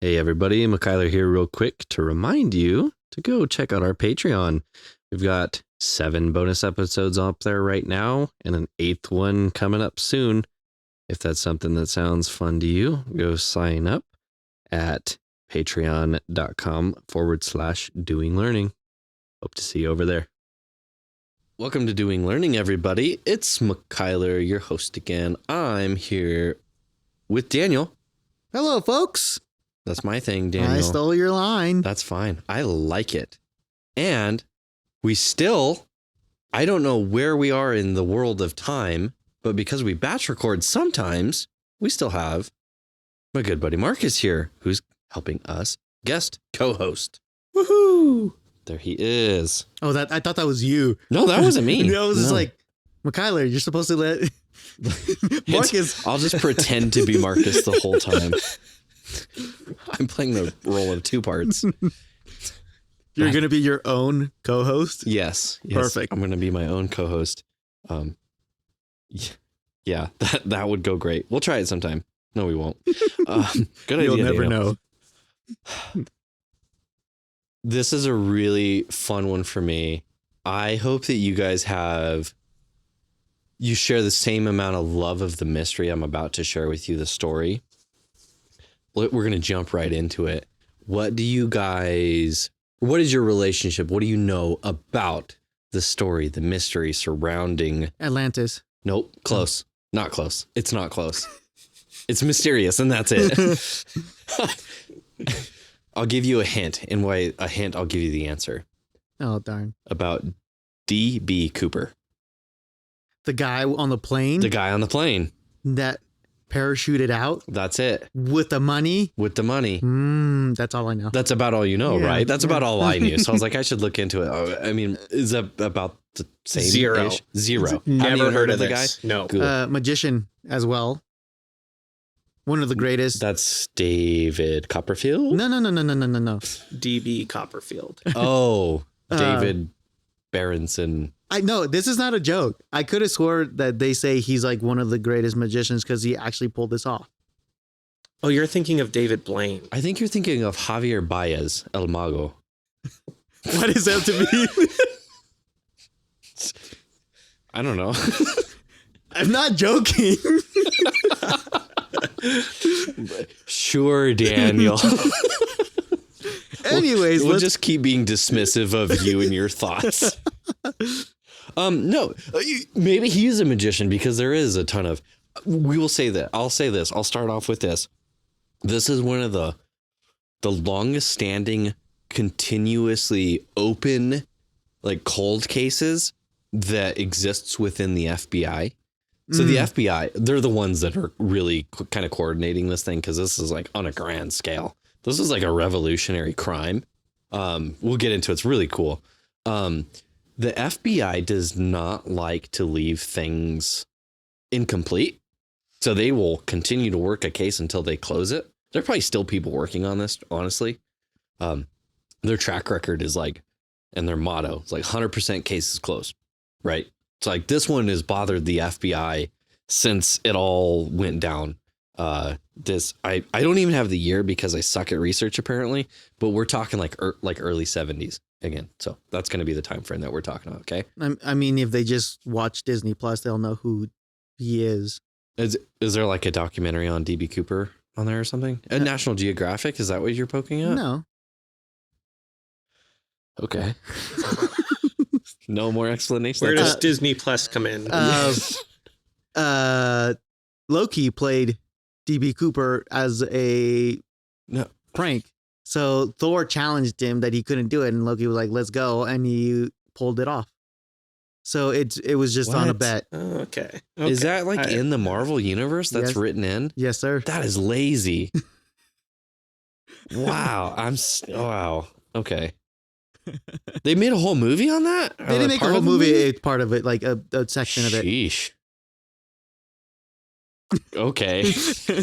Hey everybody, McKyler here real quick to remind you to go check out our Patreon. We've got 7 bonus episodes up there right now and an 8th one coming up soon. If that's something that sounds fun to you, go sign up at patreon.com/doing learning. Hope to see you over there. Welcome to Doing Learning, everybody. It's McKyler, your host again. I'm here with Daniel. Hello, folks. That's my thing, Daniel. I stole your line. That's fine. I like it. And we still, I don't know where we are in the world of time, but because we batch record sometimes, we still have my good buddy Marcus here, who's helping us guest co-host. Woohoo! There he is. Oh, I thought that was you. No, that wasn't me. I was just like, McKyler, you're supposed to let Marcus. I'll just pretend to be Marcus the whole time. I'm playing the role of 2 parts. You're going to be your own co-host? Yes. Perfect. I'm going to be my own co-host. Yeah, that would go great. We'll try it sometime. No, we won't. Good idea. You'll never know. This is a really fun one for me. I hope that you guys you share the same amount of love of the mystery I'm about to share with you, the story. We're going to jump right into it. What is your relationship? What do you know about the story, the mystery surrounding Atlantis? Nope. Close. Not close. It's not close. It's mysterious, and that's it. I'll give you a hint. And by a hint, I'll give you the answer. Oh, darn. About D.B. Cooper. The guy on the plane? The guy on the plane. That parachuted out? That's it. With the money? With the money. That's all I know. That's about all you know, right? That's about all I knew. So I was like, I should look into it. I mean, is that about the same? Zero. Never heard of the this. guy? No. Cool. Magician as well. One of the greatest. That's David Copperfield? No. DB Copperfield. Oh, David Berenson. I know this is not a joke. I could have swore that they say he's like one of the greatest magicians because he actually pulled this off. Oh, you're thinking of David Blaine. I think you're thinking of Javier Baez, El Mago. What is that to me? I don't know. I'm not joking. Sure, Daniel. Anyways, we'll just keep being dismissive of you and your thoughts. No, maybe he is a magician because there is a ton of. We will say that. I'll say this. I'll start off with this. This is one of the longest standing, continuously open, like cold cases that exists within the FBI. So the FBI, they're the ones that are really kind of coordinating this thing because this is like on a grand scale. This is like a revolutionary crime. We'll get into it. It's really cool. The FBI does not like to leave things incomplete. So they will continue to work a case until they close it. There are probably still people working on this, honestly. Their track record is like, and their motto is like 100% cases closed, right? It's like this one has bothered the FBI since it all went down. I don't even have the year because I suck at research apparently, but we're talking like early 70s again. So that's going to be the time frame that we're talking about. Okay. I mean, if they just watch Disney Plus, they'll know who he is. Is there like a documentary on DB Cooper on there or something? A National Geographic? Is that what you're poking at? No. Okay. No more explanation. Where does Disney Plus come in? Loki played DB Cooper as a prank. So Thor challenged him that he couldn't do it, and Loki was like, "Let's go," and he pulled it off. So it was just on a bet. Oh, okay. Is that like in the Marvel universe that's Yes. written in? Yes, sir. That is lazy. Wow. Wow. Okay. They made a whole movie on that? They didn't make a whole movie. It's part of it, like a section of it. Sheesh. Okay.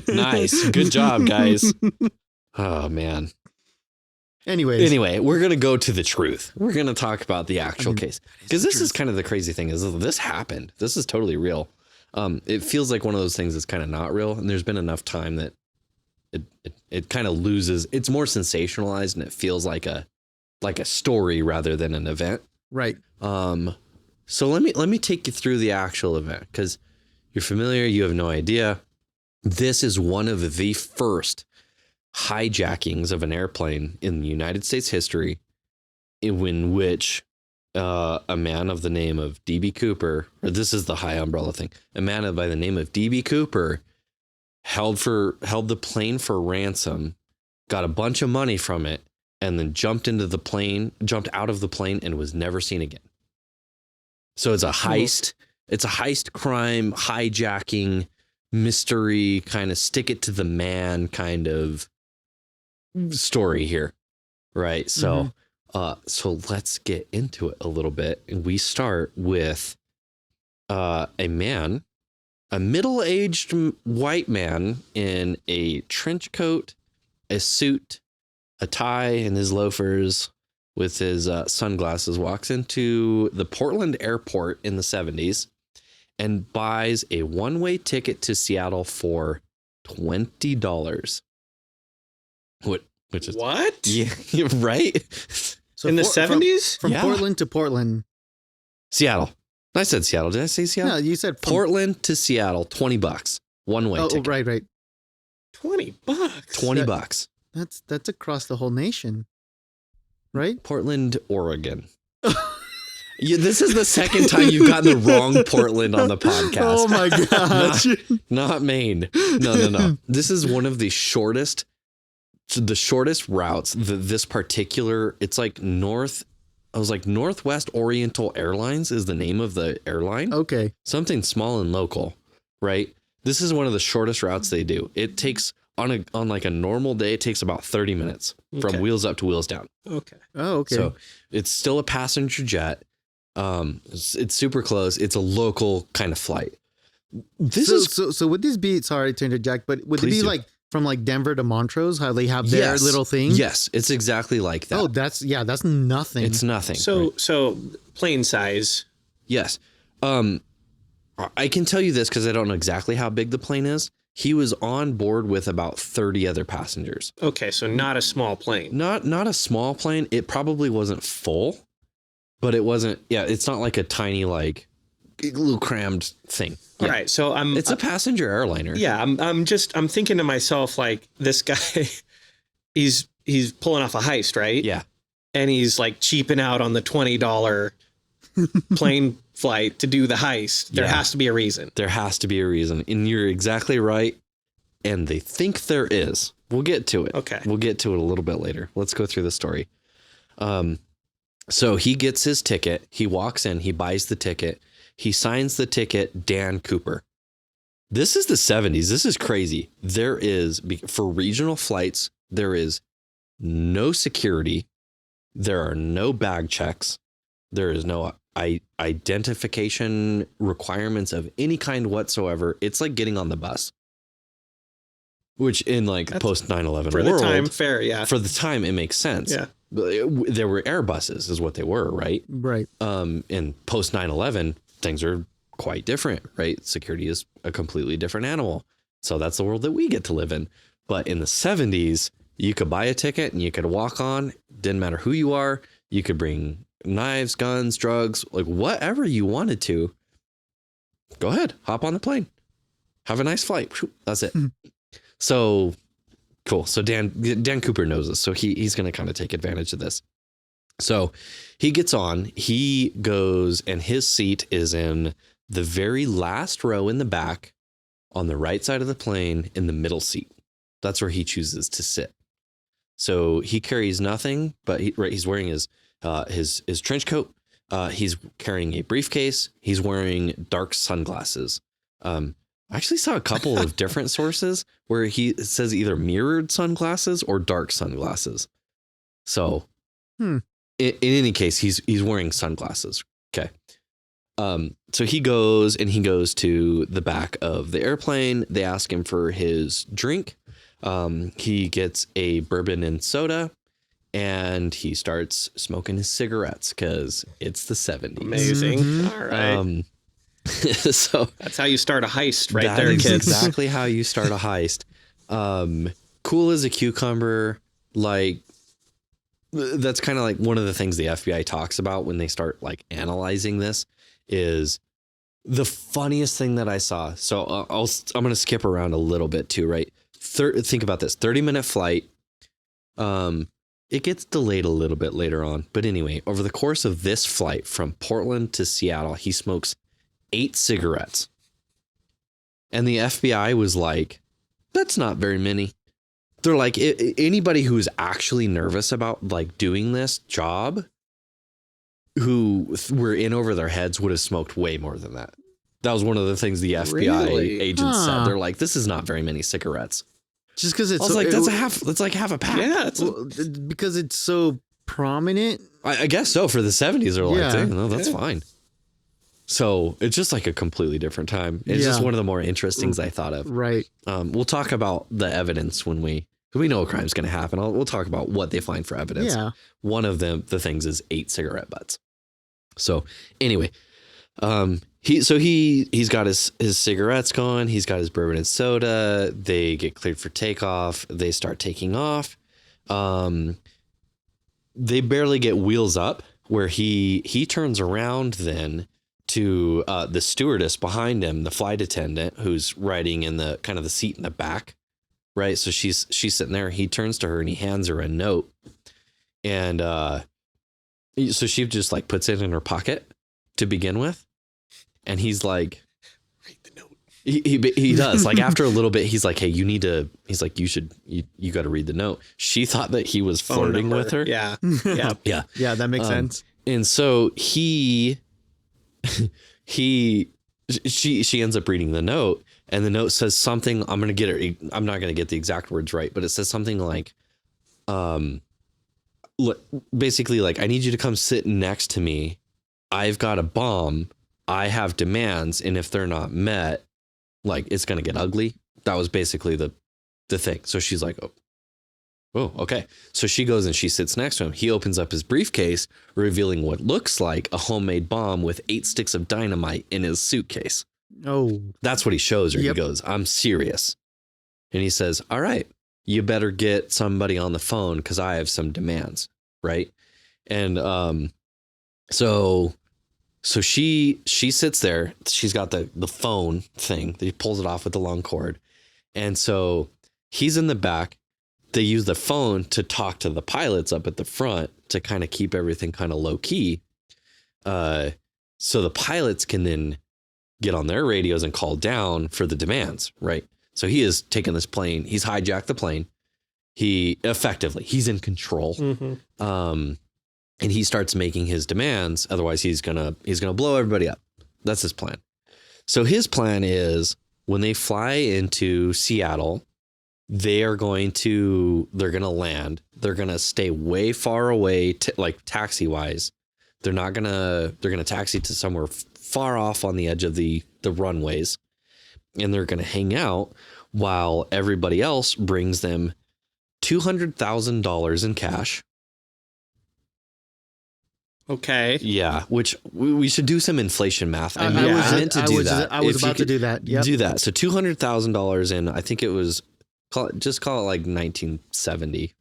Nice. Good job, guys. Oh, man. Anyway, we're going to go to the truth. We're going to talk about the actual case. Because this is kind of the crazy thing is this happened. This is totally real. It feels like one of those things that's kind of not real. And there's been enough time that it kind of loses. It's more sensationalized and it feels like a story rather than an event. Right. So let me take you through the actual event, because you're familiar. You have no idea. This is one of the first hijackings of an airplane in the United States history, in which a man of the name of D.B. Cooper, or this is the high umbrella thing, a man by the name of D.B. Cooper held the plane for ransom, got a bunch of money from it, and then jumped out of the plane and was never seen again. So it's a heist. It's a heist, crime, hijacking, mystery, kind of stick it to the man kind of story here. Right. So so let's get into it a little bit. And we start with a middle-aged white man in a trench coat, a suit, a tie, and his loafers with his sunglasses, walks into the Portland airport in the 70s and buys a one-way ticket to Seattle for $20. Which is what? Yeah, right? So In the 70s? From Yeah. Portland to Portland. Seattle. I said Seattle. Did I say Seattle? No, you said Portland to Seattle, $20. One-way ticket. right. $20. $20. That's across the whole nation. Right? Portland, Oregon. This is the second time you've gotten the wrong Portland on the podcast. Oh my gosh. Not Maine. No. This is one of the shortest routes. This particular, it's like Northwest Oriental Airlines is the name of the airline. Okay. Something small and local, right? This is one of the shortest routes they do. It takes on like a normal day, it takes about 30 minutes from wheels up to wheels down. Okay. Oh, okay. So it's still a passenger jet. It's super close. It's a local kind of flight. So would this be, sorry to interject, but would it Please be do. like from like Denver to Montrose, how they have their little thing? Yes, it's exactly like that. Oh, that's nothing. It's nothing. So plane size. Yes. I can tell you this because I don't know exactly how big the plane is. He was on board with about 30 other passengers. Okay, so not a small plane. Not a small plane. It probably wasn't full, but it wasn't. Yeah, it's not like a tiny, like little crammed thing. All Yeah. right, so It's a passenger airliner. Yeah, I'm thinking to myself, like, this guy, he's pulling off a heist, right? Yeah. And he's like cheaping out on the $20 plane flight to do the heist. There Yeah. has to be a reason. There has to be a reason. And you're exactly right. And they think there is. We'll get to it. Okay. We'll get to it a little bit later. Let's go through the story. So he gets his ticket. He walks in. He buys the ticket. He signs the ticket, Dan Cooper. This is the 70s. This is crazy. There is, for regional flights, there is no security. There are no bag checks. There is no identification requirements of any kind whatsoever. It's like getting on the bus, which in like post 9/11 For world, the time, fair, yeah. for the time, it makes sense. Yeah. There were Airbuses is what they were, right? Right. In post 9/11, things are quite different, right? Security is a completely different animal. So that's the world that we get to live in. But in the 70s, you could buy a ticket and you could walk on. Didn't matter who you are. You could bring knives, guns, drugs, like whatever you wanted to. Go ahead, hop on the plane. Have a nice flight. That's it. So cool. So Dan Cooper knows this. So he's going to kind of take advantage of this. So he gets on, he goes, and his seat is in the very last row in the back on the right side of the plane in the middle seat. That's where he chooses to sit. So he carries nothing, but he's wearing his trench coat. He's carrying a briefcase. He's wearing dark sunglasses. I actually saw a couple of different sources where it says either mirrored sunglasses or dark sunglasses. So in any case, he's wearing sunglasses. Okay. So he goes to the back of the airplane. They ask him for his drink. He gets a bourbon and soda, and he starts smoking his cigarettes because it's the 70s. Amazing. All right. So that's how you start a heist right that there, is kids. exactly how you start a heist. cool as a cucumber. Like, that's kind of like one of the things the FBI talks about when they start like analyzing this is the funniest thing that I saw. So I'm going to skip around a little bit too, right? Think about this 30-minute flight. It gets delayed a little bit later on. But anyway, over the course of this flight from Portland to Seattle, he smokes 8 cigarettes. And the FBI was like, that's not very many. They're like, anybody who's actually nervous about like doing this job, who were in over their heads, would have smoked way more than that. That was one of the things the FBI agents said. They're like, this is not very many cigarettes. Just because it's I was like, that's like half a pack. Yeah, because it's so prominent. I guess so. For the 70s, they're like, Yeah. dang, no, that's fine. So it's just like a completely different time. It's just one of the more interesting things I thought of. Right. We'll talk about the evidence when we know a crime's going to happen. We'll talk about what they find for evidence. Yeah. One of the things is 8 cigarette butts. So anyway, he's got his cigarettes going. He's got his bourbon and soda. They get cleared for takeoff. They start taking off. They barely get wheels up where he turns around then to the stewardess behind him, the flight attendant who's riding in the kind of the seat in the back. Right. So she's sitting there. He turns to her and he hands her a note. And so she just like puts it in her pocket to begin with. And he's like, read the note. He does. Like after a little bit, he's like, hey, you got to read the note. She thought that he was flirting with her. Yeah. Yeah. Yeah. Yeah, that makes sense. And so she ends up reading the note, and the note says something. I'm not going to get the exact words right, but it says something like, basically like, I need you to come sit next to me. I've got a bomb. I have demands. And if they're not met, like it's going to get ugly. That was basically the thing. So she's like, oh, okay. So she goes and she sits next to him. He opens up his briefcase, revealing what looks like a homemade bomb with 8 sticks of dynamite in his suitcase. Oh, That's what he shows her. Yep. He goes, I'm serious. And he says, all right, you better get somebody on the phone because I have some demands. Right. And so she sits there. She's got the phone thing that he pulls it off with the long cord. And so he's in the back. They use the phone to talk to the pilots up at the front to kind of keep everything kind of low key. So the pilots can then get on their radios and call down for the demands. Right. So he has taken this plane. He's hijacked the plane. He's in control. Mm-hmm. And he starts making his demands. Otherwise he's gonna blow everybody up. That's his plan. So his plan is when they fly into Seattle, they're going to land. They're going to stay way far away, like taxi wise. They're going to taxi to somewhere far off on the edge of the runways. And they're going to hang out while everybody else brings them $200,000 in cash. Okay. Yeah, which we should do some inflation math. I meant to do that. I was If you about to could do that. Yep. do that. So $200,000 in, I think it was, call it like 1970.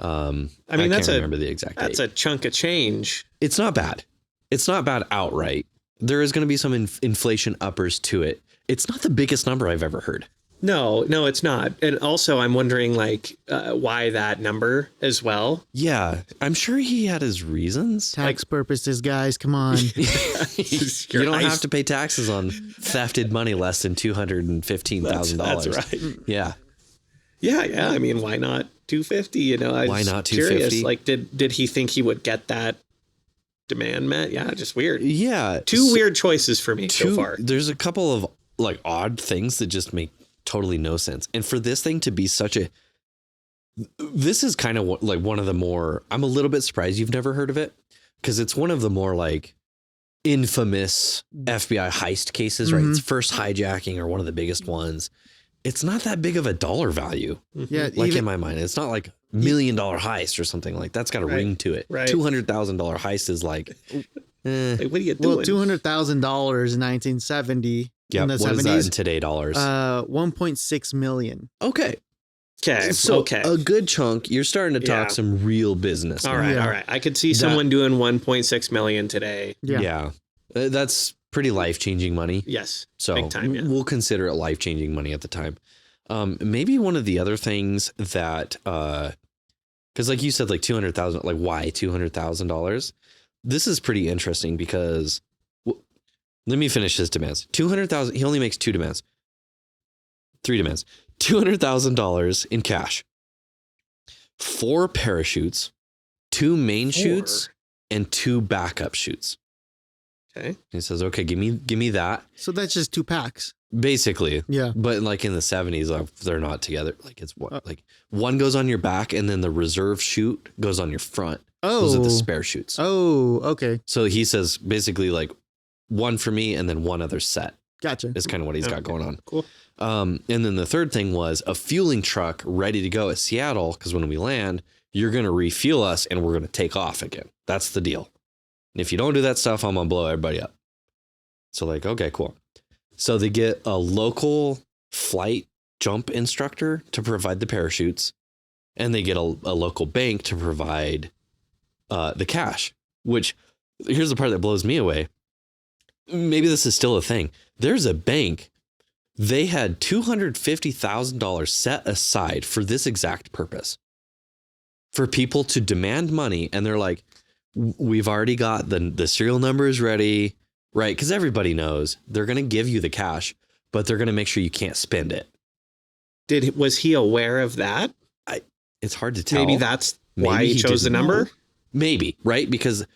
I mean, that's can't remember the exact That's date. a chunk of change. It's not bad. It's not bad outright. There is going to be some inflation uppers to it. It's not the biggest number I've ever heard. No, it's not. And also I'm wondering why that number as well. Yeah, I'm sure he had his reasons. Tax purposes, guys. Come on. You don't have to pay taxes on thefted money less than $215,000. That's right. Yeah. Yeah. I mean, why not 250? You know, Why not 250? Curious. Like, did he think he would get that demand met? Yeah, just weird. Yeah. Two weird choices for me so far. There's a couple of like odd things that just make totally no sense. And for this thing to be this is kind of like one of the more, I'm a little bit surprised you've never heard of it because it's one of the more like infamous FBI heist cases, right? Mhm. It's first hijacking or one of the biggest ones. It's not that big of a dollar value. Yeah, Like in my mind, it's not like $1 million heist or something like that's got a ring to it. Right. $200,000 heist is like, Like, what are you doing? well, $200,000 in 1970. yeah. in What the is 70s. that in today dollars? 1.6 million. Okay. Okay. So okay. a good chunk, you're starting to talk Yeah. some real business. All now. right. Yeah. All right. I could see someone doing 1.6 million today. Yeah. That's pretty life-changing money. Yes. So Big time, yeah. we'll consider it life-changing money at the time. Maybe one of the other things that, because like you said, like 200,000, like why $200,000? This is pretty interesting because let me finish his demands. 200,000. He only makes three demands. $200,000 in cash, 4 parachutes, 2 main chutes, and 2 backup chutes. Okay. He says, "Okay, give me that." So that's just 2 packs. Basically, Yeah. but like in the 70s, they're not together. Like it's what, like one goes on your back, and then the reserve chute goes on your front. Oh. Those are the spare chutes. Oh, okay. So he says basically like one for me, and then one other set Gotcha. is kind of what he's got going on. Cool. And then the third thing was a fueling truck ready to go at Seattle, because when we land, you're going to refuel us and we're going to take off again. That's the deal. And if you don't do that stuff, I'm going to blow everybody up. So like, okay, cool. So they get a local flight jump instructor to provide the parachutes, and they get a local bank to provide the cash, which here's the part that blows me away. Maybe this is still a thing. There's a bank. They had $250,000 set aside for this exact purpose, for people to demand money. And they're like, we've already got the serial numbers ready, right? Because everybody knows they're going to give you the cash, but they're going to make sure you can't spend it. Was he aware of that? It's hard to tell. Maybe that's why Maybe he chose the didn't number. know. Maybe, right? Because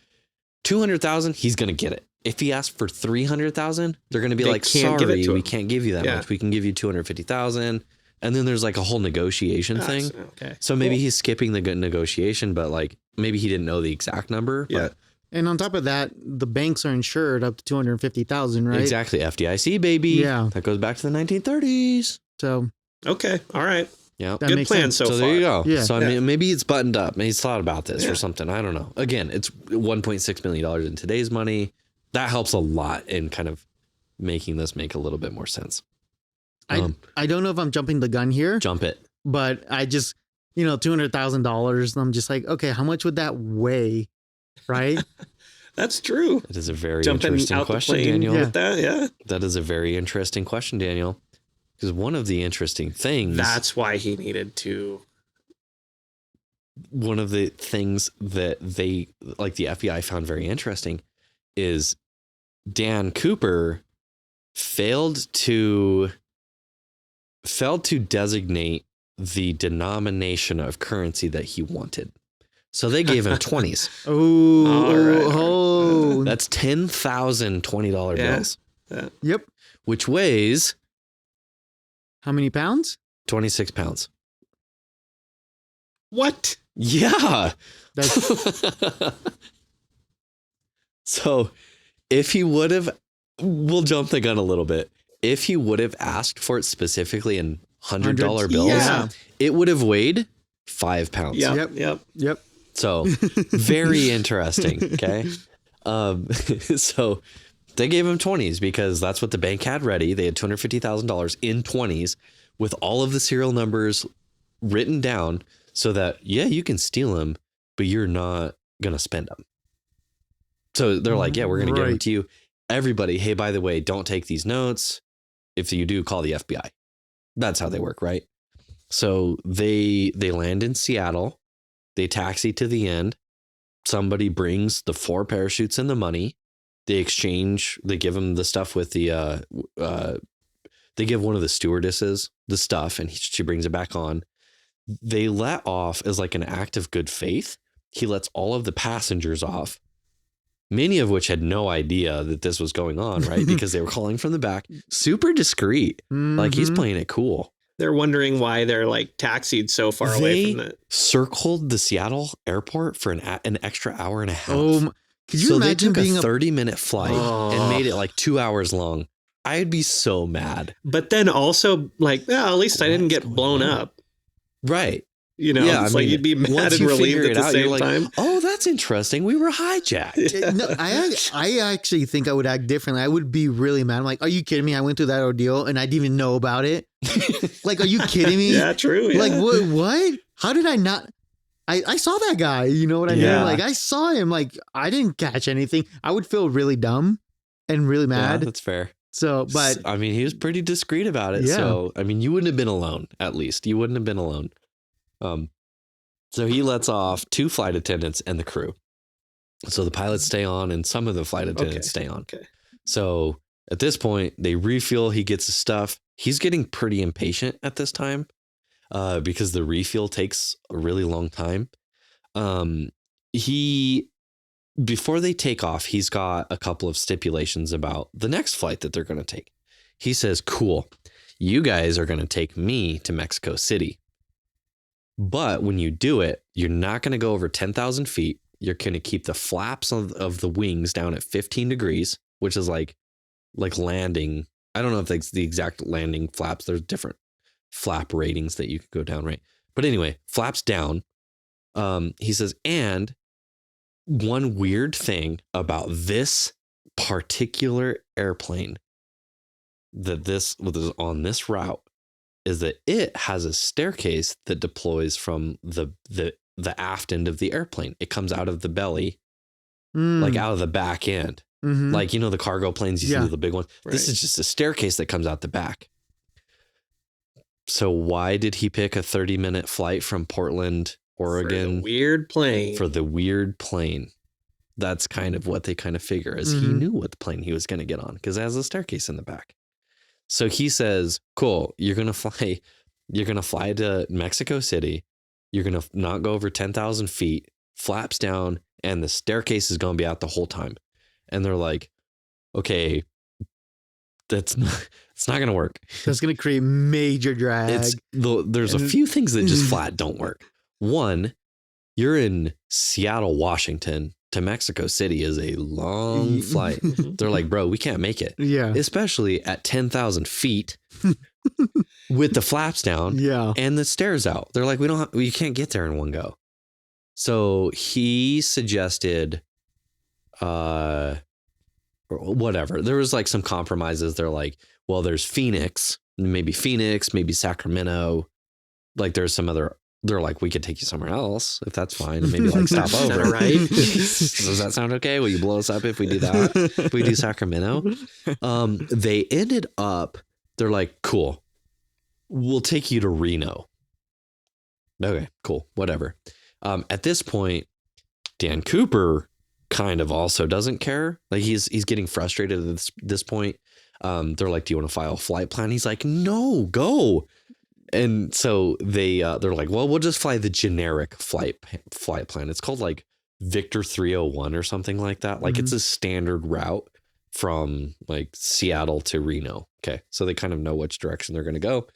200,000, he's going to get it. If he asks for 300,000, they're going to be They like, can't give it sorry, to we him. can't give you that Yeah. much. We can give you 250,000. And then there's like a whole negotiation thing. Okay. So maybe Cool. he's skipping the good negotiation, but like maybe he didn't know the exact number. Yeah. But And on top of that, the banks are insured up to 250,000, right? exactly. FDIC, baby. Yeah. That goes back to the 1930s. So Okay. All right. Yeah. that Good makes plan sense. so So far. there you go. Yeah. So I mean, maybe it's buttoned up. Maybe he's thought about this Yeah. or something. I don't know. Again, it's $1.6 million in today's money. That helps a lot in kind of making this make a little bit more sense. I don't know if I'm jumping the gun here, Jump it. but I just, $200,000. I'm just like, okay, how much would that weigh? Right? That's true. It is a very Jumping interesting out question, the plane Daniel. with that. Yeah. That is a very interesting question, Daniel. Because one of the interesting things, That's why he needed to. one of the things that they, like the FBI found very interesting, is Dan Cooper failed to designate the denomination of currency that he wanted. So they gave him 20s. Oh, All right. oh. That's 10,000 $20 Yeah. bills, Yep. which weighs How many pounds? 26 pounds. What? Yeah. That's So if he would have, we'll jump the gun a little bit. If he would have asked for it specifically in $100 Hundreds. bills, Yeah. it would have weighed 5 pounds. Yep. Yep. Yep. Yep. So very interesting. Okay. So they gave him 20s because that's what the bank had ready. They had $250,000 in 20s with all of the serial numbers written down so that, yeah, you can steal them, but you're not going to spend them. So they're like, yeah, we're going to give them Right. to you. Everybody, hey, by the way, don't take these notes. If you do, call the FBI. That's how they work, right? So they land in Seattle. They taxi to the end. Somebody brings the 4 parachutes and the money. They exchange. They give them the stuff with the. They give one of the stewardesses the stuff, and she brings it back on. They let off as like an act of good faith. He lets all of the passengers off, many of which had no idea that this was going on, right? Because they were calling from the back, super discreet. Like he's Mhm. playing it cool. They're wondering why they're like taxied so far away from the. Circled the Seattle airport for an extra hour and a half. Could you So they imagine took being a 30-minute flight and made it like 2 hours long. I'd be so mad. But then also like, at least I didn't What's get going blown on? up. Right. You know, Yeah, it's I like mean, you'd be mad once and you relieved figure at it the out, you're same like, time. oh, that's that's interesting. We were hijacked. No, I actually think I would act differently. I would be really mad. I'm like, are you kidding me? I went through that ordeal and I didn't even know about it. Like, are you kidding me? Yeah, true. Yeah. Like, what? How did I not? I saw that guy. You know what I mean? Like, I saw him. Like, I didn't catch anything. I would feel really dumb and really mad. Yeah, that's fair. So, but I mean, he was pretty discreet about it. Yeah. So, I mean, you wouldn't have been alone. At least you wouldn't have been alone. So he lets off 2 flight attendants and the crew. So the pilots stay on, and some of the flight attendants stay on. Okay. So at this point, they refuel. He gets his stuff. He's getting pretty impatient at this time. Because the refuel takes a really long time. Before they take off, he's got a couple of stipulations about the next flight that they're going to take. He says, cool, you guys are going to take me to Mexico City. But when you do it, you're not going to go over 10,000 feet. You're going to keep the flaps of the wings down at 15 degrees, which is like landing. I don't know if that's the exact landing flaps. There's different flap ratings that you could go down, right? But anyway, flaps down. He says, and one weird thing about this particular airplane that this was on this route is that it has a staircase that deploys from the aft end of the airplane. It comes out of the belly, like out of the back end. Mhm. Like, you know, the cargo planes, you see the big one. Right. This is just a staircase that comes out the back. So why did he pick a 30-minute flight from Portland, Oregon? For the weird plane. For the weird plane. That's kind of what they kind of figure is he knew what the plane he was going to get on because it has a staircase in the back. So he says, cool, you're going to fly to Mexico City. You're going to not go over 10,000 feet, flaps down, and the staircase is going to be out the whole time. And they're like, okay, it's not going to work. That's going to create major drag. There's a few things that just flat don't work. One, you're in Seattle, Washington to Mexico City is a long flight. They're like, bro, we can't make it. Yeah. Especially at 10,000 feet with the flaps down and the stairs out. They're like, we can't get there in one go. So he suggested, or whatever. There was like some compromises. They're like, well, there's Phoenix, maybe Sacramento. Like there's some other, they're like, we could take you somewhere else if that's fine. And maybe like stop over. All right. Does that sound okay? Will you blow us up if we do that? If we do Sacramento? They ended up, they're like, cool, we'll take you to Reno. Okay, cool. Whatever. At this point, Dan Cooper kind of also doesn't care. Like he's getting frustrated at this point. They're like, do you want to file a flight plan? He's like, no, go. And so they're like, well, we'll just fly the generic flight plan. It's called like Victor 301 or something like that. Like it's a standard route from like Seattle to Reno. Okay. So they kind of know which direction they're going to go.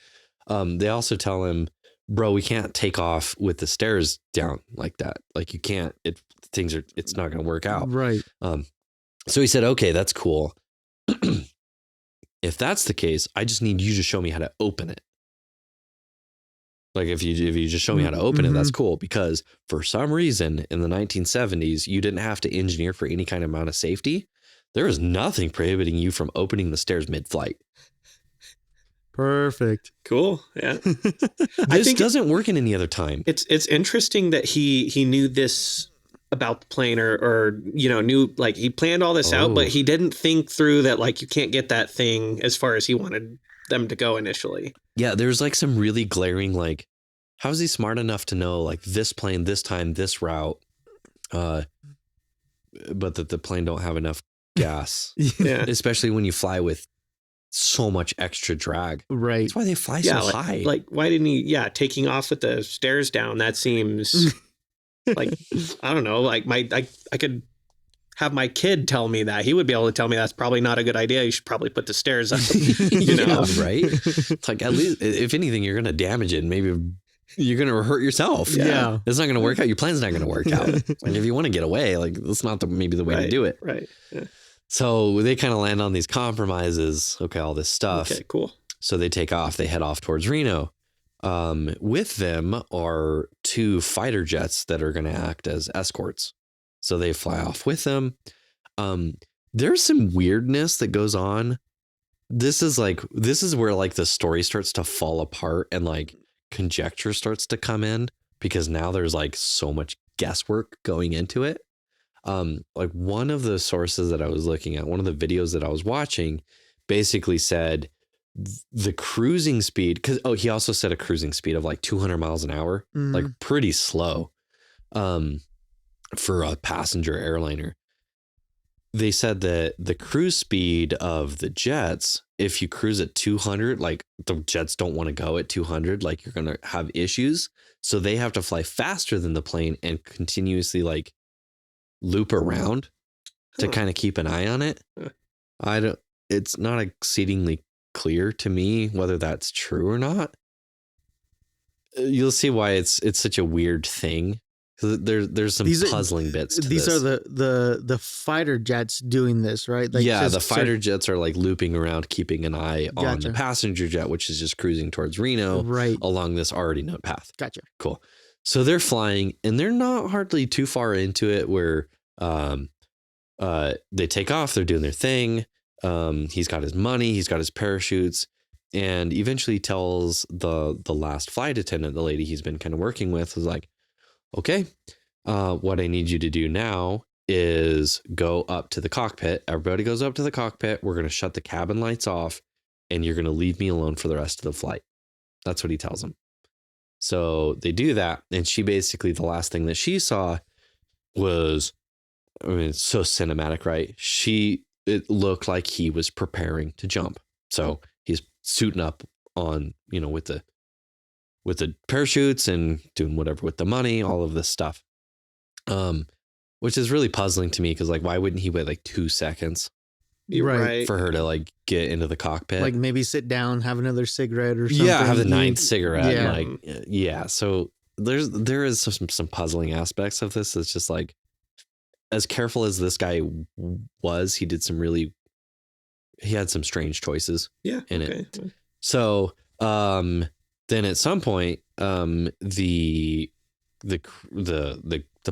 They also tell him, bro, we can't take off with the stairs down like that. Like you can't, it's not going to work out. Right. So he said, okay, that's cool. If that's the case, I just need you to show me how to open it. Like if you just show me how to open it, that's cool. Because for some reason in the 1970s, you didn't have to engineer for any kind of amount of safety. There is nothing prohibiting you from opening the stairs mid-flight. Perfect. Cool. Yeah. I think doesn't work in any other time. It's interesting that he knew this about the plane or knew like he planned all this out, but he didn't think through that like you can't get that thing as far as he wanted them to go initially. Yeah, there's like some really glaring like, how is he smart enough to know like this plane, this time, this route, but that the plane don't have enough gas. Yeah. Especially when you fly with so much extra drag. Right. That's why they fly so high. Like why didn't he taking off with the stairs down? That seems like I don't know, like I could have my kid tell me that. He would be able to tell me that's probably not a good idea. You should probably put the stairs up. Yeah, right? It's like, at least, if anything, you're going to damage it. Maybe you're going to hurt yourself. Yeah. It's not going to work out. Your plan's not going to work out. Like, if you want to get away, like, that's not maybe the way to do it. Right. Yeah. So they kind of land on these compromises. Okay, all this stuff. Okay, cool. So they take off. They head off towards Reno. With them are 2 fighter jets that are going to act as escorts. So they fly off with him. There's some weirdness that goes on. This is where like the story starts to fall apart and like conjecture starts to come in, because now there's like so much guesswork going into it. Like one of the sources that I was looking at, one of the videos that I was watching basically said the cruising speed, because he also said a cruising speed of like 200 miles an hour, like pretty slow for a passenger airliner. They said that the cruise speed of the jets, if you cruise at 200, like the jets don't want to go at 200, like you're going to have issues. So they have to fly faster than the plane and continuously like loop around to kind of keep an eye on it. It's not exceedingly clear to me whether that's true or not. You'll see why it's such a weird thing. There's some puzzling bits to these this. are the fighter jets doing this, right? Like the fighter jets are like looping around, keeping an eye on the passenger jet, which is just cruising towards Reno, right, along this already known path. Gotcha. Cool. So they're flying, and they're not hardly too far into it where they take off. They're doing their thing. He's got his money. He's got his parachutes, and eventually tells the last flight attendant, the lady he's been kind of working with, was like, okay, what I need you to do now is go up to the cockpit. Everybody goes up to the cockpit. We're going to shut the cabin lights off, and you're going to leave me alone for the rest of the flight. That's what he tells them. So they do that. And she basically, the last thing that she saw was, I mean, it's so cinematic, right? It looked like he was preparing to jump. So he's suiting up on, with the parachutes and doing whatever with the money, all of this stuff. Which is really puzzling to me, because like, why wouldn't he wait like 2 seconds for her to like get into the cockpit? Like maybe sit down, have another cigarette or something. Yeah, have the 9th cigarette. Yeah. So there is some puzzling aspects of this. It's just like, as careful as this guy was, he had some strange choices in it. So then at some point, the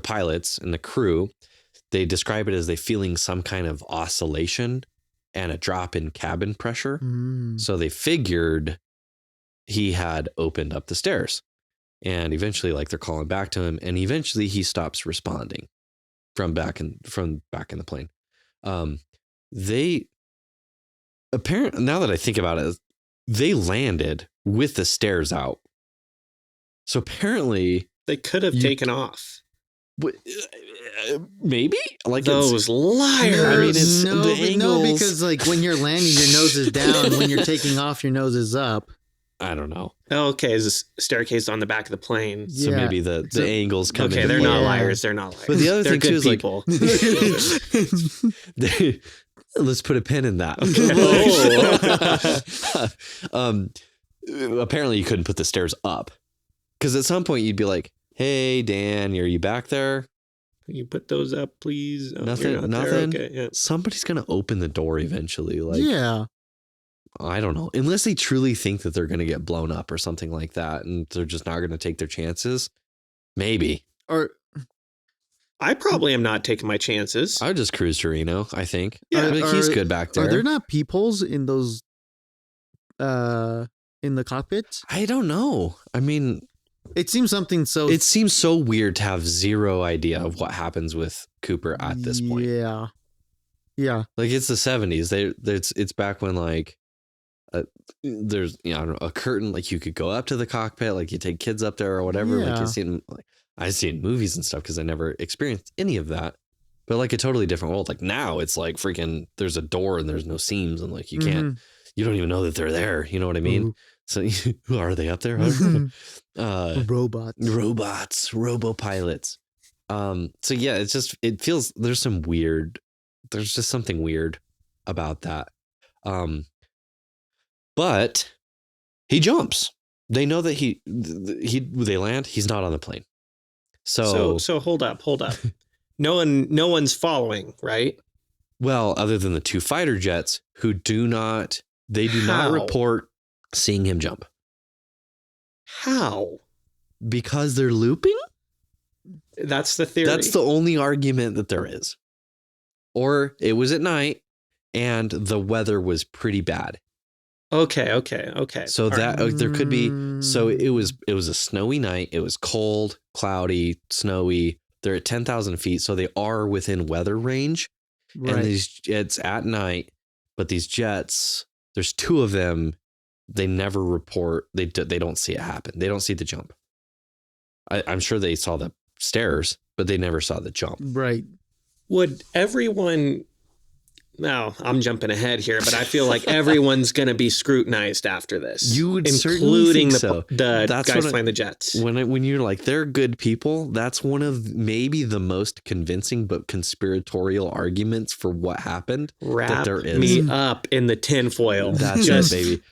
pilots and the crew, they describe it as they feeling some kind of oscillation and a drop in cabin pressure. So they figured he had opened up the stairs, and eventually like they're calling back to him, and eventually he stops responding from back in the plane. They apparently, now that I think about it, they landed with the stairs out. So apparently they could have taken off. Maybe like those liars. I mean, it's no, because like when you're landing, your nose is down. When you're taking off, your nose is up. I don't know. Okay, is a staircase on the back of the plane? So maybe the angles come in. Okay, they're not liars. They're not liars. But the other thing too is people. Like, let's put a pin in that. Apparently you couldn't put the stairs up, because at some point you'd be like, "Hey Dan, are you back there? Can you put those up, please?" Oh, nothing. Okay, yeah. Somebody's gonna open the door eventually. Like, yeah. I don't know. Unless they truly think that they're gonna get blown up or something like that, and they're just not gonna take their chances. Maybe. Or I probably am not taking my chances. I would just cruise to Reno, I think. Yeah. He's good back there. Are there not peepholes in those in the cockpits? I don't know. I mean, it seems it seems so weird to have zero idea of what happens with Cooper at this point. Yeah. Like it's the 70s. It's back when like there's I don't know, a curtain, like you could go up to the cockpit, like you take kids up there or whatever. Yeah. Like you see in, like I see in movies and stuff, because I never experienced any of that. But like a totally different world. Like now it's like freaking there's a door and there's no seams, and like you can't, you don't even know that they're there. You know what I mean? Ooh. So are they up there? Robots, robo-pilots. So yeah, it feels there's just something weird about that. But he jumps. They know that they land. He's not on the plane. So hold up. No one's following, right? Well, other than the 2 fighter jets who do not report seeing him jump. How? Because they're looping? That's the theory. That's the only argument that there is. Or it was at night and the weather was pretty bad. Okay. So there could be. So it was a snowy night. It was cold, cloudy, snowy. They're at 10,000 feet, so they are within weather range. Right. And it's at night, but these jets, there's two of them. They never report. They don't see it happen. They don't see the jump. I'm sure they saw the stairs, but they never saw the jump. Right. Would everyone... Now, I'm jumping ahead here, but I feel like everyone's going to be scrutinized after this. You would including certainly think the That's guys flying the jets. When you're like, they're good people, that's one of maybe the most convincing but conspiratorial arguments for what happened. Wrap there is. me up in the tinfoil. That's it, baby.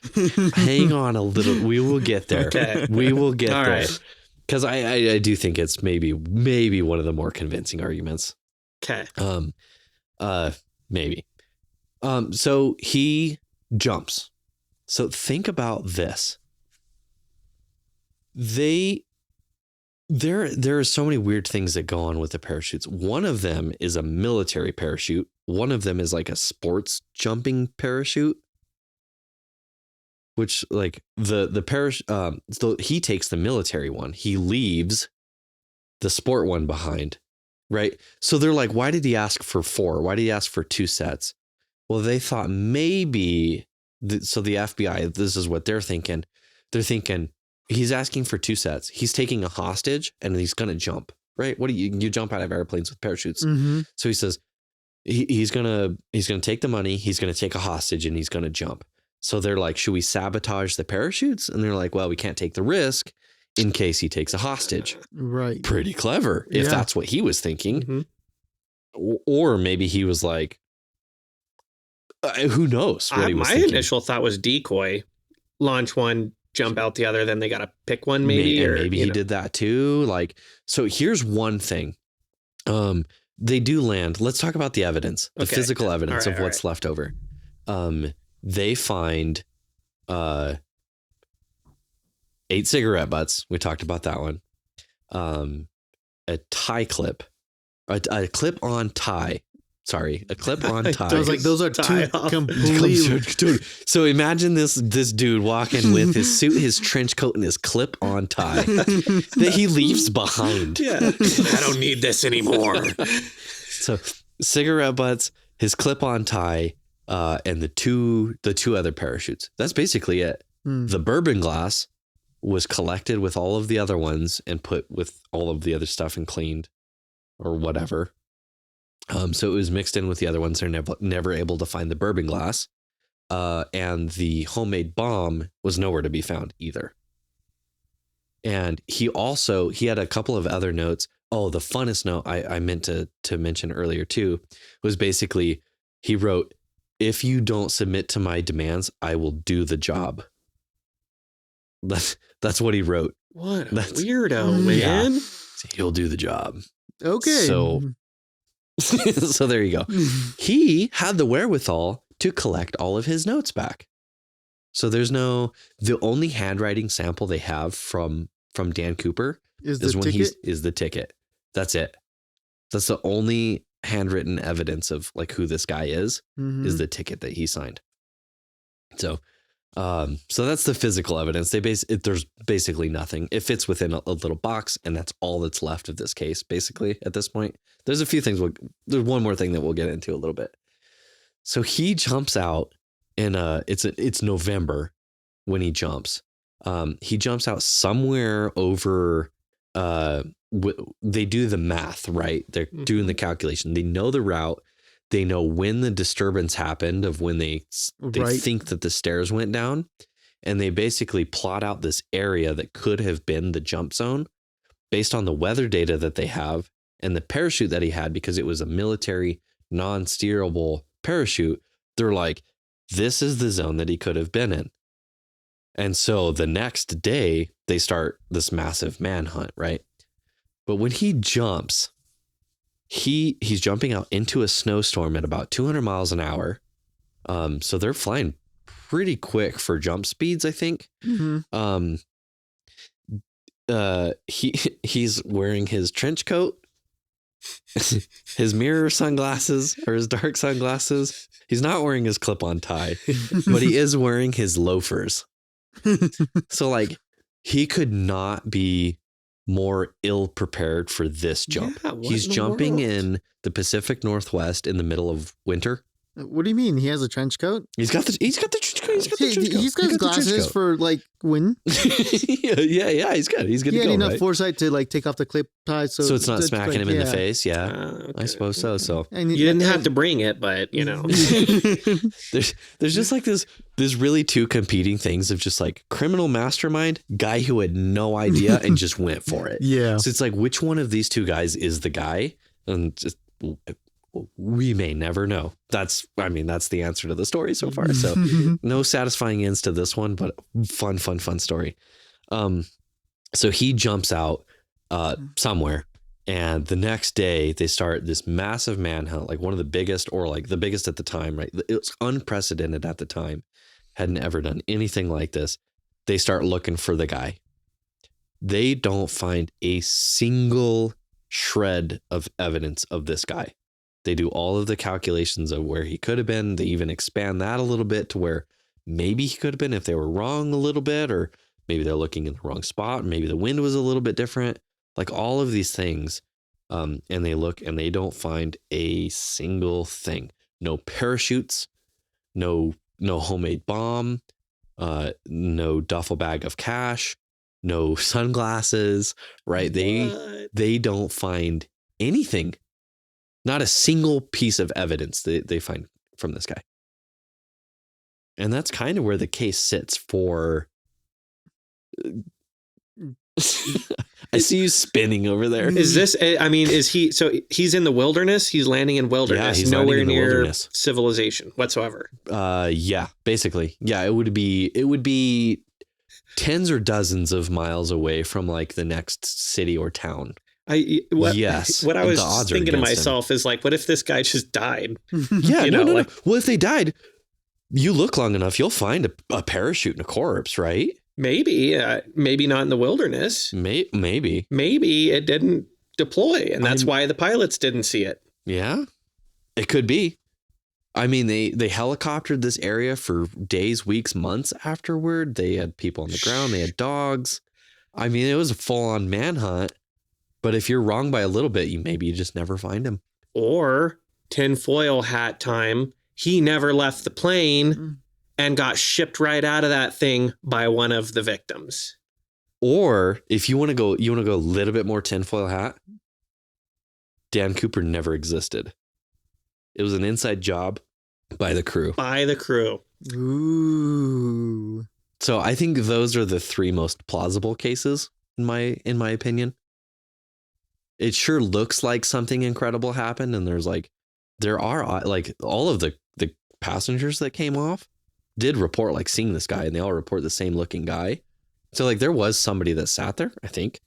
Hang on a little. We will get there. Okay. We will get All there. right. Because I do think it's maybe one of the more convincing arguments. Okay. Maybe. So he jumps. So think about this. There are so many weird things that go on with the parachutes. One of them is a military parachute. One of them is like a sports jumping parachute. Which like the parachute, so he takes the military one. He leaves the sport one behind, right? So they're like, why did he ask for 4? Why did he ask for 2 sets? Well, they thought maybe, so the FBI, this is what they're thinking. They're thinking he's asking for 2 sets. He's taking a hostage and he's going to jump, right? What do you jump out of airplanes with parachutes? Mm-hmm. So he says he's going to take the money. He's going to take a hostage and he's going to jump. So they're like, should we sabotage the parachutes? And they're like, well, we can't take the risk in case he takes a hostage. Right. Pretty clever if that's what he was thinking. Mm-hmm. Or maybe he was like, who knows what he was My thinking. initial thought was decoy. Launch one, jump out the other, then they got to pick one maybe. Maybe he did that too. Like, so here's one thing. They do land. Let's talk about the evidence, the physical evidence of what's left over. They find 8 cigarette butts. We talked about that one. A tie clip, a clip-on tie. Sorry, a clip-on tie. I was like, those are two completely. So imagine this dude walking with his suit, his trench coat, and his clip-on tie that he leaves behind. Yeah, I don't need this anymore. So cigarette butts, his clip-on tie, and the two other parachutes. That's basically it. The bourbon glass was collected with all of the other ones and put with all of the other stuff and cleaned or whatever. So it was mixed in with the other ones. They're never able to find the bourbon glass. And the homemade bomb was nowhere to be found either. And he had a couple of other notes. Oh, the funnest note I meant to mention earlier too was basically he wrote, "If you don't submit to my demands, I will do the job." That's what he wrote. What a weirdo, man. Yeah. He'll do the job. Okay. So there you go. He had the wherewithal to collect all of his notes back. So the only handwriting sample they have from Dan Cooper is the ticket. That's it. That's the only handwritten evidence of like who this guy is the ticket that he signed. So that's the physical evidence. There's basically nothing. It fits within a little box, and that's all that's left of this case. Basically, at this point, there's a few things. There's one more thing that we'll get into a little bit. So he jumps out, and it's November when he jumps. He jumps out somewhere over. They do the math, right? They're doing the calculation. They know the route. They know when the disturbance happened of when they think that the stairs went down, and they basically plot out this area that could have been the jump zone based on the weather data that they have and the parachute that he had, because it was a military non-steerable parachute. They're like, this is the zone that he could have been in. And so the next day they start this massive manhunt, right? But when he jumps, he's jumping out into a snowstorm at about 200 miles an hour. So they're flying pretty quick for jump speeds, I think. Mm-hmm. He's wearing his trench coat his mirror sunglasses or his dark sunglasses. He's not wearing his clip-on tie, but he is wearing his loafers. So like he could not be more ill prepared for this jump. Yeah, what He's in the jumping world? in the Pacific Northwest in the middle of winter. What do you mean? He has a trench coat? He's got the trench coat. He's got his glasses for like wind. yeah. He's good. He's good He to had go. enough Right? foresight to like take off the clip tie, so So it's not smacking him in the face. Yeah, Okay. I suppose so. So And You didn't have to bring it, but you know. there's just like there's really two competing things of just like criminal mastermind, guy who had no idea and just went for it. Yeah. So it's like, which one of these two guys is the guy? And just, we may never know. That's the answer to the story so far. So no satisfying ends to this one, but fun story. So he jumps out somewhere, and the next day they start this massive manhunt, like one of the biggest, or like the biggest at the time, right? It was unprecedented at the time. Hadn't ever done anything like this. They start looking for the guy. They don't find a single shred of evidence of this guy. They do all of the calculations of where he could have been. They even expand that a little bit to where maybe he could have been if they were wrong a little bit, or maybe they're looking in the wrong spot. Maybe the wind was a little bit different. Like all of these things. And they look and they don't find a single thing. No parachutes, no homemade bomb, no duffel bag of cash, no sunglasses, right? What? They don't find anything. Not a single piece of evidence they find from this guy. And that's kind of where the case sits for. I see you spinning over there. Is this? I mean, is he? So he's in the wilderness. He's landing in wilderness. he's landing nowhere in the near wilderness. civilization whatsoever. Yeah, basically. Yeah, it would be tens or dozens of miles away from like the next city or town. Yes. What I was the odds are thinking to against myself is like, what if this guy just died? Yeah, You no. know, like- Well, if they died, you look long enough, you'll find a parachute and a corpse, right? Maybe not in the wilderness. Maybe. Maybe it didn't deploy, and that's why the pilots didn't see it. Yeah, it could be. I mean, they helicoptered this area for days, weeks, months afterward. They had people on the ground. They had dogs. I mean, it was a full-on manhunt. But if you're wrong by a little bit, maybe you just never find him. Or tinfoil hat time. He never left the plane and got shipped right out of that thing by one of the victims. Or if you want to go a little bit more tinfoil hat, Dan Cooper never existed. It was an inside job by the crew. Ooh. So I think those are the three most plausible cases in my opinion. It sure looks like something incredible happened, and there are like all of the passengers that came off did report like seeing this guy, and they all report the same looking guy. So like there was somebody that sat there, I think.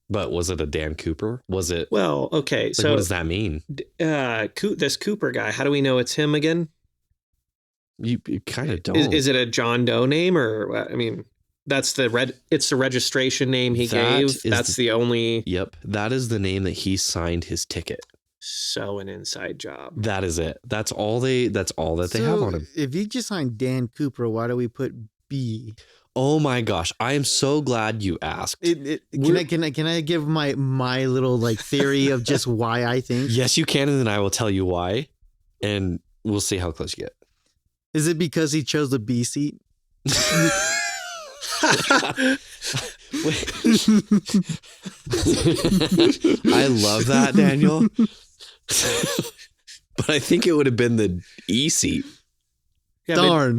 But was it a Dan Cooper? Was it? Well, okay. Like, So what does that mean? This Cooper guy, how do we know it's him again? You kind of don't. Is it a John Doe name, or I mean, that's it's the registration name he That gave. is That's the only. Yep, that is the name that he signed his ticket. So an inside job. That is it. That's all that they have on him. If you just signed Dan Cooper, why do we put B? Oh my gosh, I am so glad you asked. Can I give my little like theory of just why I think? Yes, you can, and then I will tell you why, and we'll see how close you get. Is it because he chose the B seat? I love that, Daniel. But I think it would have been the E seat. Yeah, Darn.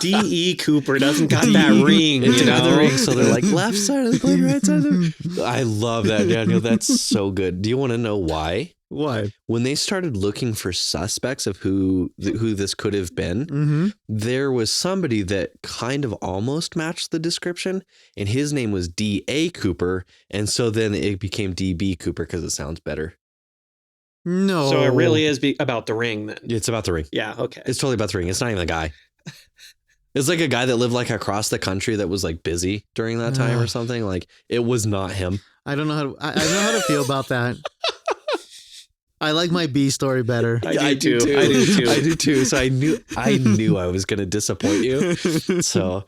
D.E. Cooper doesn't got that ring, It's you know? another ring, so they're like left side of the plane, right side of the. I love that, Daniel. That's so good. Do you want to know why? Why? When they started looking for suspects of who this could have been, Mm-hmm. there was somebody that kind of almost matched the description, and his name was D.A. Cooper, and so then it became D.B. Cooper because it sounds better. No. So it really is about the ring then. It's about the ring. Yeah, okay. It's totally about the ring. It's not even the guy. It's like a guy that lived like across the country that was like busy during that time or something. Like it was not him. I don't know how to. I don't know how to feel about that. I like my B story better. I do too. I do too. So I knew I was going to disappoint you. So,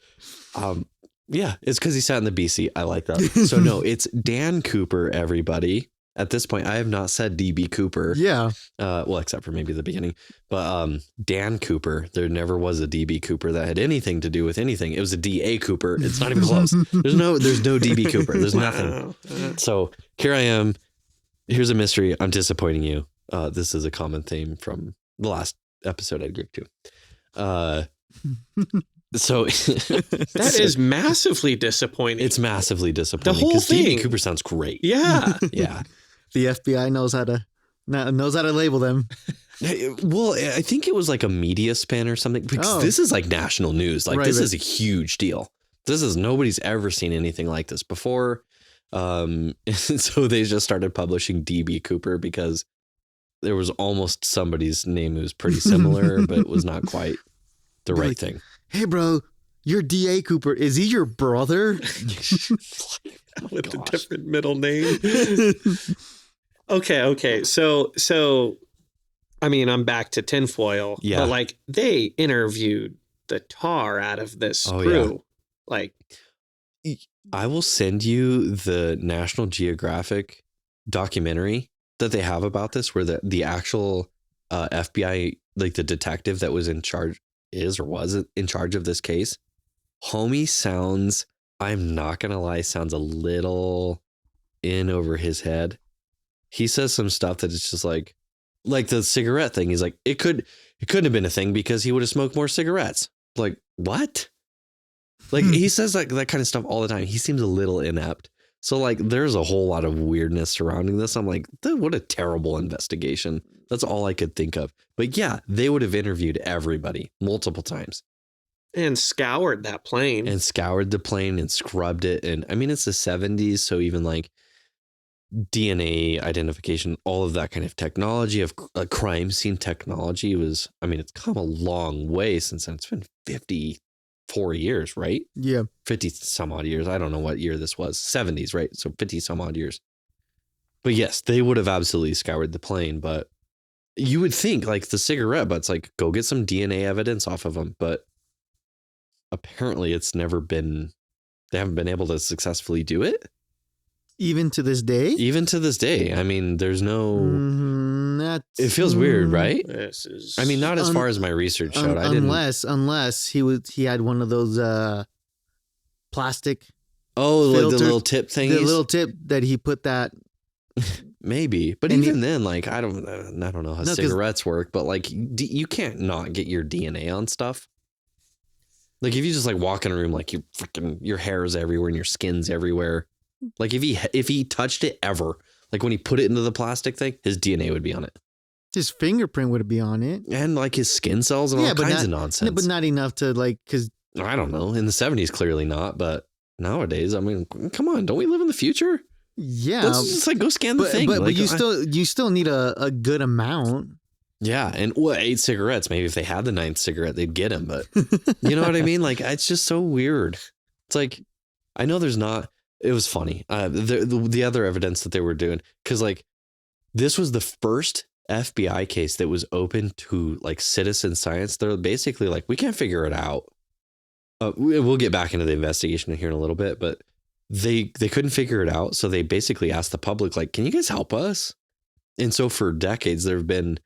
yeah, it's because he sat in the B seat. I like that. So no, it's Dan Cooper, everybody. At this point, I have not said DB Cooper. Yeah. Well, except for maybe the beginning. But Dan Cooper, there never was a DB Cooper that had anything to do with anything. It was a DA Cooper. It's not even close. There's no DB Cooper. There's nothing. So here I am. Here's a mystery. I'm disappointing you. This is a common theme from the last episode I agreed to. So that is massively disappointing. It's massively disappointing. The whole thing. DB Cooper sounds great. Yeah. Yeah. The FBI knows how to label them. Well, I think it was like a media spin or something, because this is like national news. Like this is a huge deal. Nobody's ever seen anything like this before. And so they just started publishing DB Cooper because there was almost somebody's name who was pretty similar, but it was not quite the right thing. Hey, bro, you're DA Cooper. Is he your brother? With a different middle name. Okay. So, I mean, I'm back to tinfoil. Yeah. But like, they interviewed the tar out of this crew. Yeah. Like, I will send you the National Geographic documentary that they have about this, where the actual FBI, like the detective that was in charge was in charge of this case. Homie sounds, I'm not going to lie, sounds a little in over his head. He says some stuff that it's just like the cigarette thing. He's like, it couldn't have been a thing because he would have smoked more cigarettes. Like, what? Like he says like that kind of stuff all the time. He seems a little inept. So like there's a whole lot of weirdness surrounding this. I'm like, what a terrible investigation. That's all I could think of. But yeah, they would have interviewed everybody multiple times. And scoured that plane. And scoured the plane and scrubbed it. And I mean, it's the 70s. So even like DNA identification, all of that kind of technology of crime scene technology was, I mean, it's come a long way since then. It's been 54 years, right? Yeah. 50 some odd years. I don't know what year this was. 70s, right? So 50 some odd years. But yes, they would have absolutely scoured the plane. But you would think like the cigarette butts, like go get some DNA evidence off of them. But apparently it's never been, they haven't been able to successfully do it. Even to this day? Even to this day. I mean, there's no, it feels weird, right? This is, I mean, not as far as my research showed. Unless he had one of those plastic. Oh, like filter, the little tip thingies? The little tip that he put that. Maybe, but even then, like I don't know how cigarettes work, but like you can't not get your DNA on stuff. Like if you just like walk in a room, like your hair is everywhere and your skin's everywhere. Like if he touched it ever, like when he put it into the plastic thing, his DNA would be on it. His fingerprint would be on it, and like his skin cells and all kinds of nonsense. But not enough to like, because I don't know. In the 70s, clearly not, but nowadays, I mean, come on, don't we live in the future? Yeah, let's just like go scan the thing. But you still need a good amount. Yeah, and 8 cigarettes. Maybe if they had the 9th cigarette, they'd get him. But you know what I mean? Like it's just so weird. It's like I know there's not. It was funny. The other evidence that they were doing, because like this was the first FBI case that was open to like citizen science. They're basically like, we can't figure it out. We'll get back into the investigation here in a little bit, but they couldn't figure it out. So they basically asked the public, like, can you guys help us? And so for decades, there have been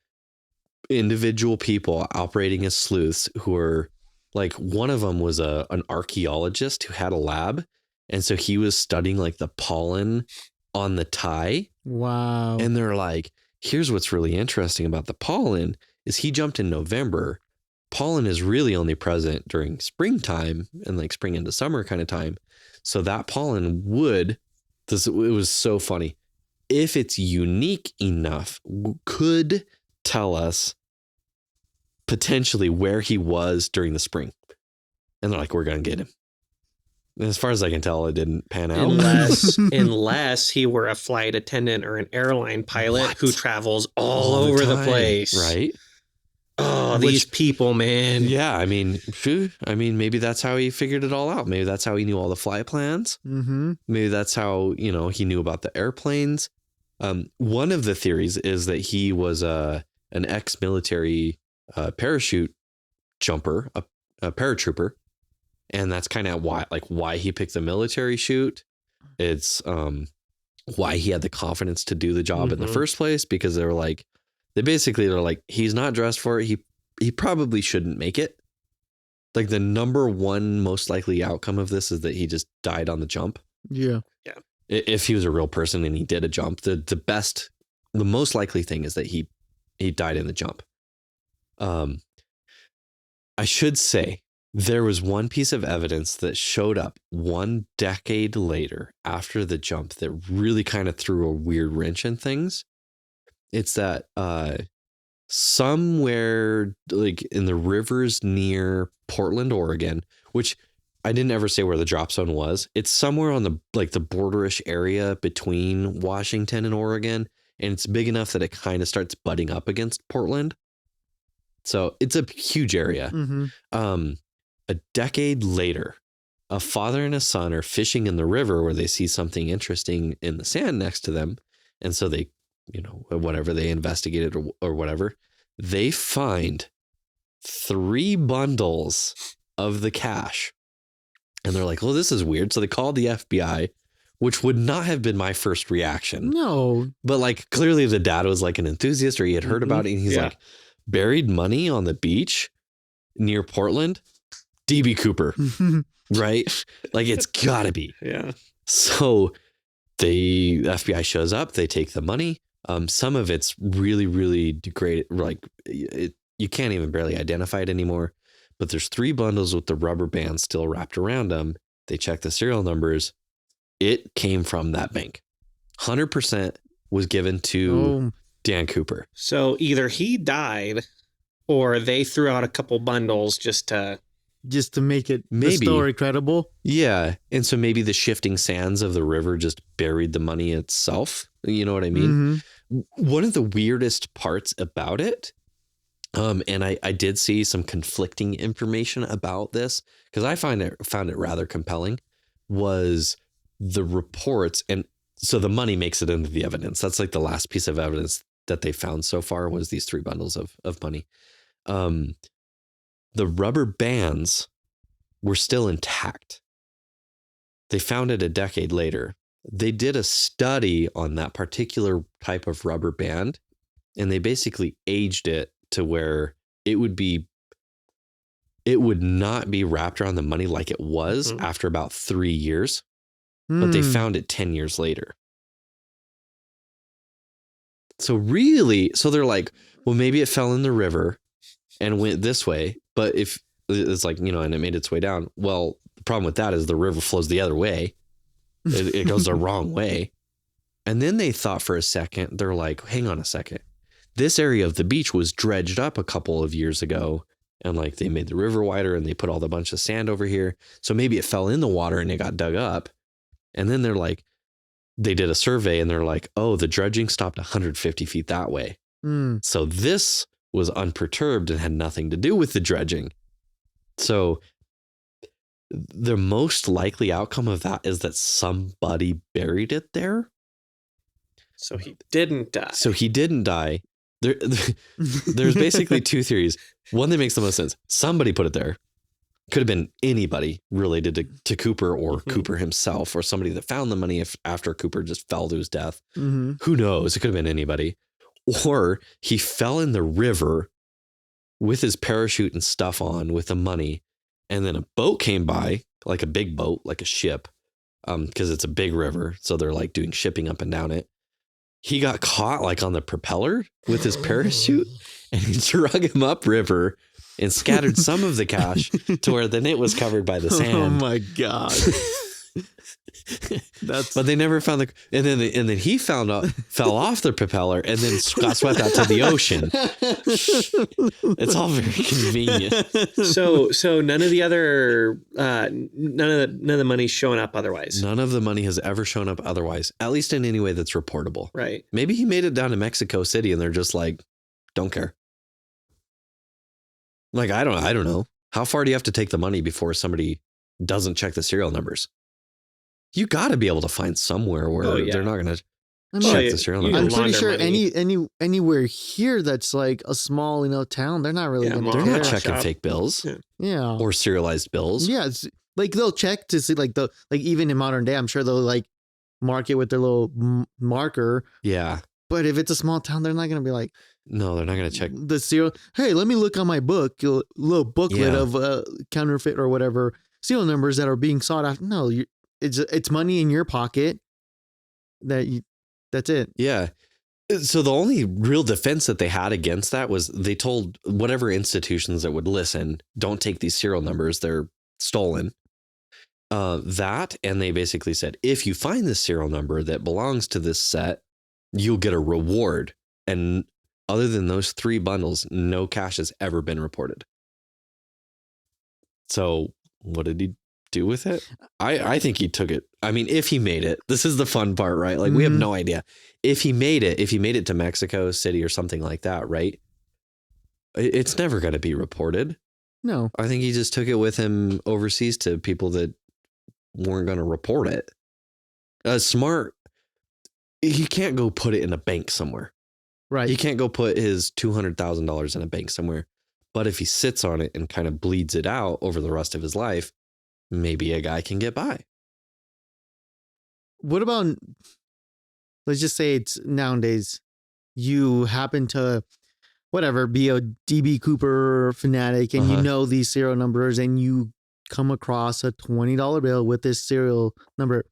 individual people operating as sleuths who are like, one of them was an archaeologist who had a lab. And so he was studying like the pollen on the tie. Wow. And they're like, here's what's really interesting about the pollen is he jumped in November. Pollen is really only present during springtime and like spring into summer kind of time. So that pollen it was so funny. If it's unique enough, could tell us potentially where he was during the spring. And they're like, we're going to get him. As far as I can tell, it didn't pan out. Unless he were a flight attendant or an airline pilot who travels all over the place. Right. Oh, these people, man. Yeah. I mean, maybe that's how he figured it all out. Maybe that's how he knew all the flight plans. Mm-hmm. Maybe that's how, he knew about the airplanes. One of the theories is that he was an ex-military parachute jumper, a paratrooper, and that's kind of why he picked the military chute. It's why he had the confidence to do the job in the first place, because they're like, he's not dressed for it. He probably shouldn't make it. Like the number one most likely outcome of this is that he just died on the jump. Yeah. If he was a real person and he did a jump, the most likely thing is that he died in the jump. I should say there was one piece of evidence that showed up 1 decade later after the jump that really kind of threw a weird wrench in things. It's that somewhere like in the rivers near Portland, Oregon, which I didn't ever say where the drop zone was. It's somewhere on the borderish area between Washington and Oregon. And it's big enough that it kind of starts butting up against Portland. So it's a huge area. A decade later, a father and a son are fishing in the river where they see something interesting in the sand next to them. And so they, whatever, they investigated or whatever, they find 3 bundles of the cash. And they're like, well, this is weird. So they called the FBI, which would not have been my first reaction. No. But like clearly the dad was like an enthusiast, or he had heard about it. And he's like, buried money on the beach near Portland, DB Cooper, right? Like it's gotta be. Yeah. So the FBI shows up, they take the money. Some of it's really, really degraded. Like you can't even barely identify it anymore. But there's 3 bundles with the rubber band still wrapped around them. They check the serial numbers. It came from that bank. 100% was given to Dan Cooper. So either he died or they threw out a couple bundles just to make it the story credible. Yeah. And so maybe the shifting sands of the river just buried the money itself. You know what I mean? One of the weirdest parts about it, and I did see some conflicting information about this because I found it rather compelling, was the reports. And so the money makes it into the evidence. That's like the last piece of evidence that they found so far was these 3 bundles of money. The rubber bands were still intact. They found it a decade later. They did a study on that particular type of rubber band, and they basically aged it to where it would not be wrapped around the money like it was after about 3 years, but they found it 10 years later. So they're like, well, maybe it fell in the river and went this way, but if it's like, and it made its way down. Well, the problem with that is the river flows the other way. It goes the wrong way. And then they thought for a second, they're like, hang on a second. This area of the beach was dredged up a couple of years ago, and like they made the river wider and they put all the bunch of sand over here. So maybe it fell in the water and it got dug up. And then they're like, they did a survey and they're like, oh, the dredging stopped 150 feet that way. So this was unperturbed and had nothing to do with the dredging. So the most likely outcome of that is that somebody buried it there. So he didn't die. There's basically 2 theories. One that makes the most sense. Somebody put it there. Could have been anybody related to Cooper or Cooper himself, or somebody that found the money after Cooper just fell to his death. Who knows? It could have been anybody. Or he fell in the river with his parachute and stuff on with the money. And then a boat came by, like a big boat, like a ship, because it's a big river. So they're like doing shipping up and down it. He got caught like on the propeller with his parachute, and he drug him upriver and scattered some of the cash to where then it was covered by the sand. Oh my God. But they never found and then he fell off the propeller and then got swept out to the ocean. It's all very convenient. So none of the other none of the money's showing up otherwise. None of the money has ever shown up otherwise, at least in any way that's reportable. Right. Maybe he made it down to Mexico City and they're just like, don't care. Like, I don't know. How far do you have to take the money before somebody doesn't check the serial numbers? You got to be able to find somewhere where they're not going to. I mean, check the serial you number. I'm pretty launder sure money. anywhere here that's like a small, town, they're not really Yeah, gonna They're care. not checking shop. fake bills Yeah. or serialized bills. Yeah, it's like they'll check to see like even in modern day, I'm sure they'll like mark it with their little marker. Yeah. But if it's a small town, they're not gonna be like No, they're not going to check. the serial. Hey, let me look on my book, a little booklet Yeah. of counterfeit or whatever serial numbers that are being sought after. No, it's money in your pocket. That's it. Yeah. So the only real defense that they had against that was they told whatever institutions that would listen, don't take these serial numbers. They're stolen. That, and they basically said, if you find this serial number that belongs to this set, you'll get a reward. And other than those 3 bundles, no cash has ever been reported. So what did he do with it? I think he took it. I mean, if he made it, this is the fun part, right? Like we have no idea. If he made it to Mexico City or something like that, right? It's never going to be reported. No. I think he just took it with him overseas to people that weren't going to report it. Smart. He can't go put it in a bank somewhere. Right. He can't go put his $200,000 in a bank somewhere. But if he sits on it and kind of bleeds it out over the rest of his life, maybe a guy can get by. What about, let's just say it's nowadays, you happen to, whatever, be a DB Cooper fanatic and you know these serial numbers and you come across a $20 bill with this serial number.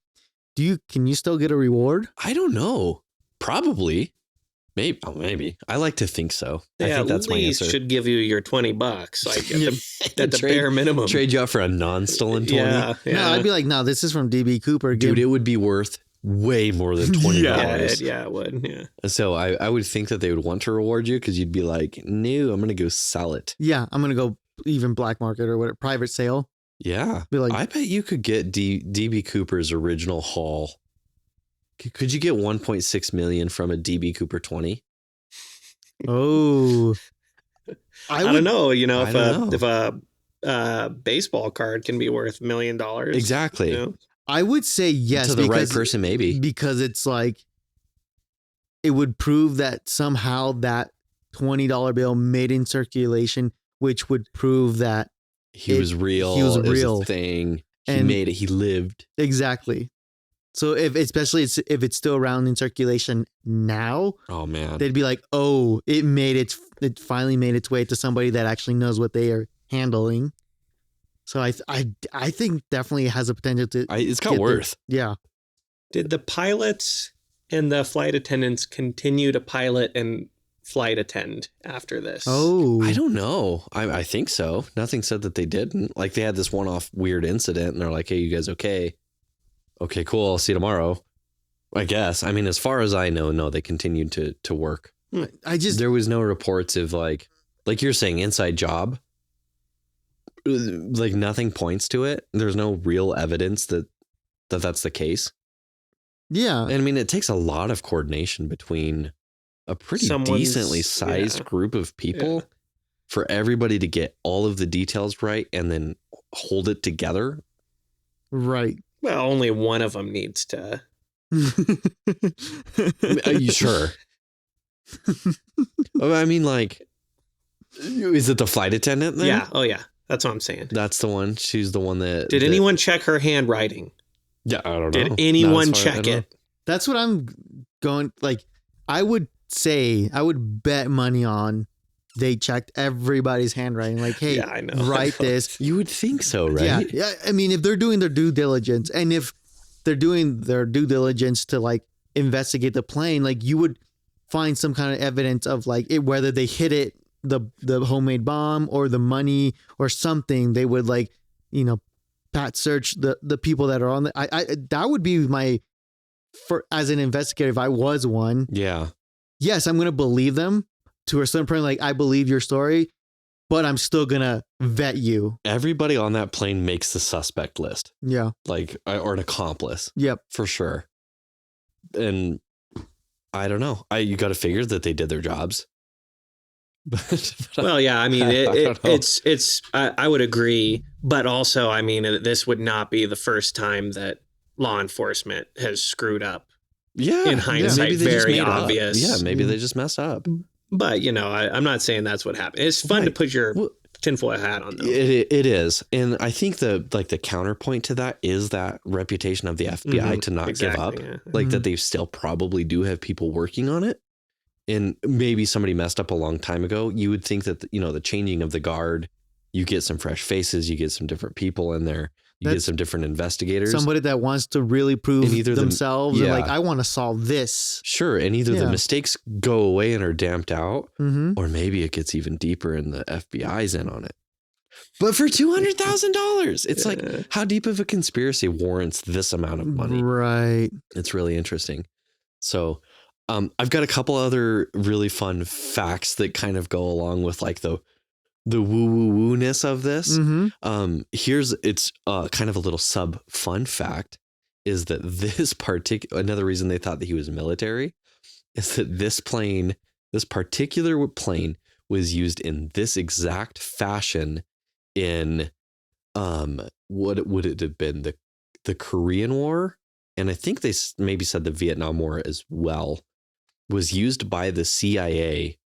Can you still get a reward? I don't know. Probably. Maybe. I like to think so. I think that's my answer. Should give you your $20, like at the bare minimum. Trade you out for a non-stolen 20. Yeah. No, I'd be like, no, this is from DB Cooper. Dude, it would be worth way more than $20. Yeah, it would. Yeah. So I would think that they would want to reward you because you'd be like, no, I'm going to go sell it. Yeah, I'm going to go even black market or whatever, private sale. Yeah. Be like, I bet you could get DB Cooper's original haul. Could you get 1.6 million from a DB Cooper 20? oh, I don't know. If a baseball card can be worth $1 million. Exactly. You know? I would say yes. To the right person, maybe. Because it's like, it would prove that somehow that $20 bill made in circulation, which would prove that he was real. He was it real. Was a thing. He And made it. He lived. Exactly. So especially if it's still around in circulation now, oh man, they'd be like, oh, it finally made its way to somebody that actually knows what they are handling. So I think definitely it has a potential to. It's got worth. Yeah. Did the pilots and the flight attendants continue to pilot and flight attend after this? Oh, I don't know. I think so. Nothing said that they didn't. Like they had this one-off weird incident, and they're like, "Hey, you guys okay? Okay, cool. I'll see you tomorrow." I guess. I mean, as far as I know, no, they continued to work. there was no reports of like you're saying inside job. Like nothing points to it. There's no real evidence that that's the case. Yeah. And I mean, it takes a lot of coordination between a pretty decently sized group of people for everybody to get all of the details right and then hold it together. Right. Well, only one of them needs to. Are you sure? I mean, like, is it the flight attendant then? Yeah. Oh, yeah. That's what I'm saying. That's the one. She's the one that. Did anyone check her handwriting? Yeah, I don't know. Did anyone check it? That's what I'm going. Like, I would bet money on they checked everybody's handwriting. Like, hey, I know. write this. You would think so, right? Yeah. I mean, if they're doing their due diligence, and if they're doing their due diligence to like investigate the plane, like you would find some kind of evidence of like whether they hit it, the homemade bomb or the money or something. They would like, pat search the people that are on the. That would be my as an investigator if I was one. Yeah. Yes, I'm gonna believe them to a certain point. Like I believe your story, but I'm still gonna vet you. Everybody on that plane makes the suspect list. Yeah. Like, or an accomplice. Yep. For sure. And I don't know. You got to figure that they did their jobs. Well, yeah. I mean, it's. I would agree, but also, I mean, this would not be the first time that law enforcement has screwed up Yeah. in hindsight, maybe they just very made up. obvious. Yeah, maybe they just messed up. But, you know, I'm not saying that's what happened. It's fun to put your tinfoil hat on, though. It is. And I think the counterpoint to that is that reputation of the FBI to not give up. Yeah. Like that they still probably do have people working on it. And maybe somebody messed up a long time ago. You would think that, you know, the changing of the guard, you get some fresh faces, you get some different people in there. You get some different investigators. Somebody that wants to really prove themselves. And like, I want to solve this. Sure. And either the mistakes go away and are damped out, or maybe it gets even deeper and the FBI's in on it. But for $200,000, it's like, how deep of a conspiracy warrants this amount of money? Right. It's really interesting. So I've got a couple other really fun facts that kind of go along with like the woo-woo-woo-ness of this. It's kind of a little sub fun fact is that this another reason they thought that he was military is that this particular plane was used in this exact fashion in what would it have been, the Korean War, and I think they maybe said the Vietnam War as well, was used by the CIA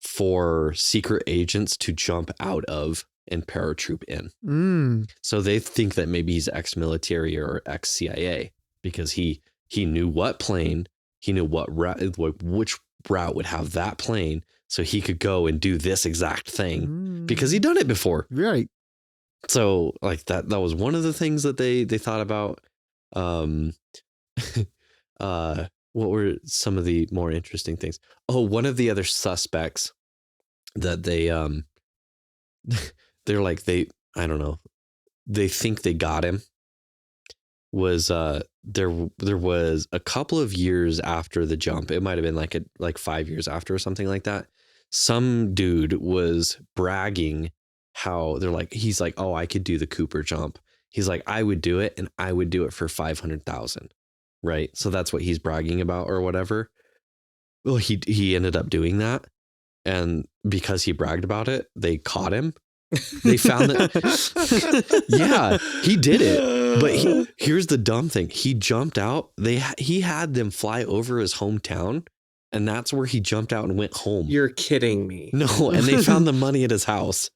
for secret agents to jump out of and paratroop in. So they think that maybe he's ex-military or ex-CIA because he knew what plane, he knew what route, which route would have that plane, so he could go and do this exact thing because he'd done it before. Right. So like that was one of the things that they thought about. What were some of the more interesting things? Oh, one of the other suspects that they they're like I don't know, they think they got him was there was a couple of years after the jump. It might have been like 5 years after or something like that. Some dude was bragging how he's like, oh, I could do the Cooper jump. He's like, I would do it, and I would do it for 500,000. Right. So that's what he's bragging about or whatever. Well, he ended up doing that. And because he bragged about it, they caught him. They found that. Yeah, he did it. But here's the dumb thing. He jumped out. He had them fly over his hometown. And that's where he jumped out and went home. You're kidding me. No. And they found the money at his house.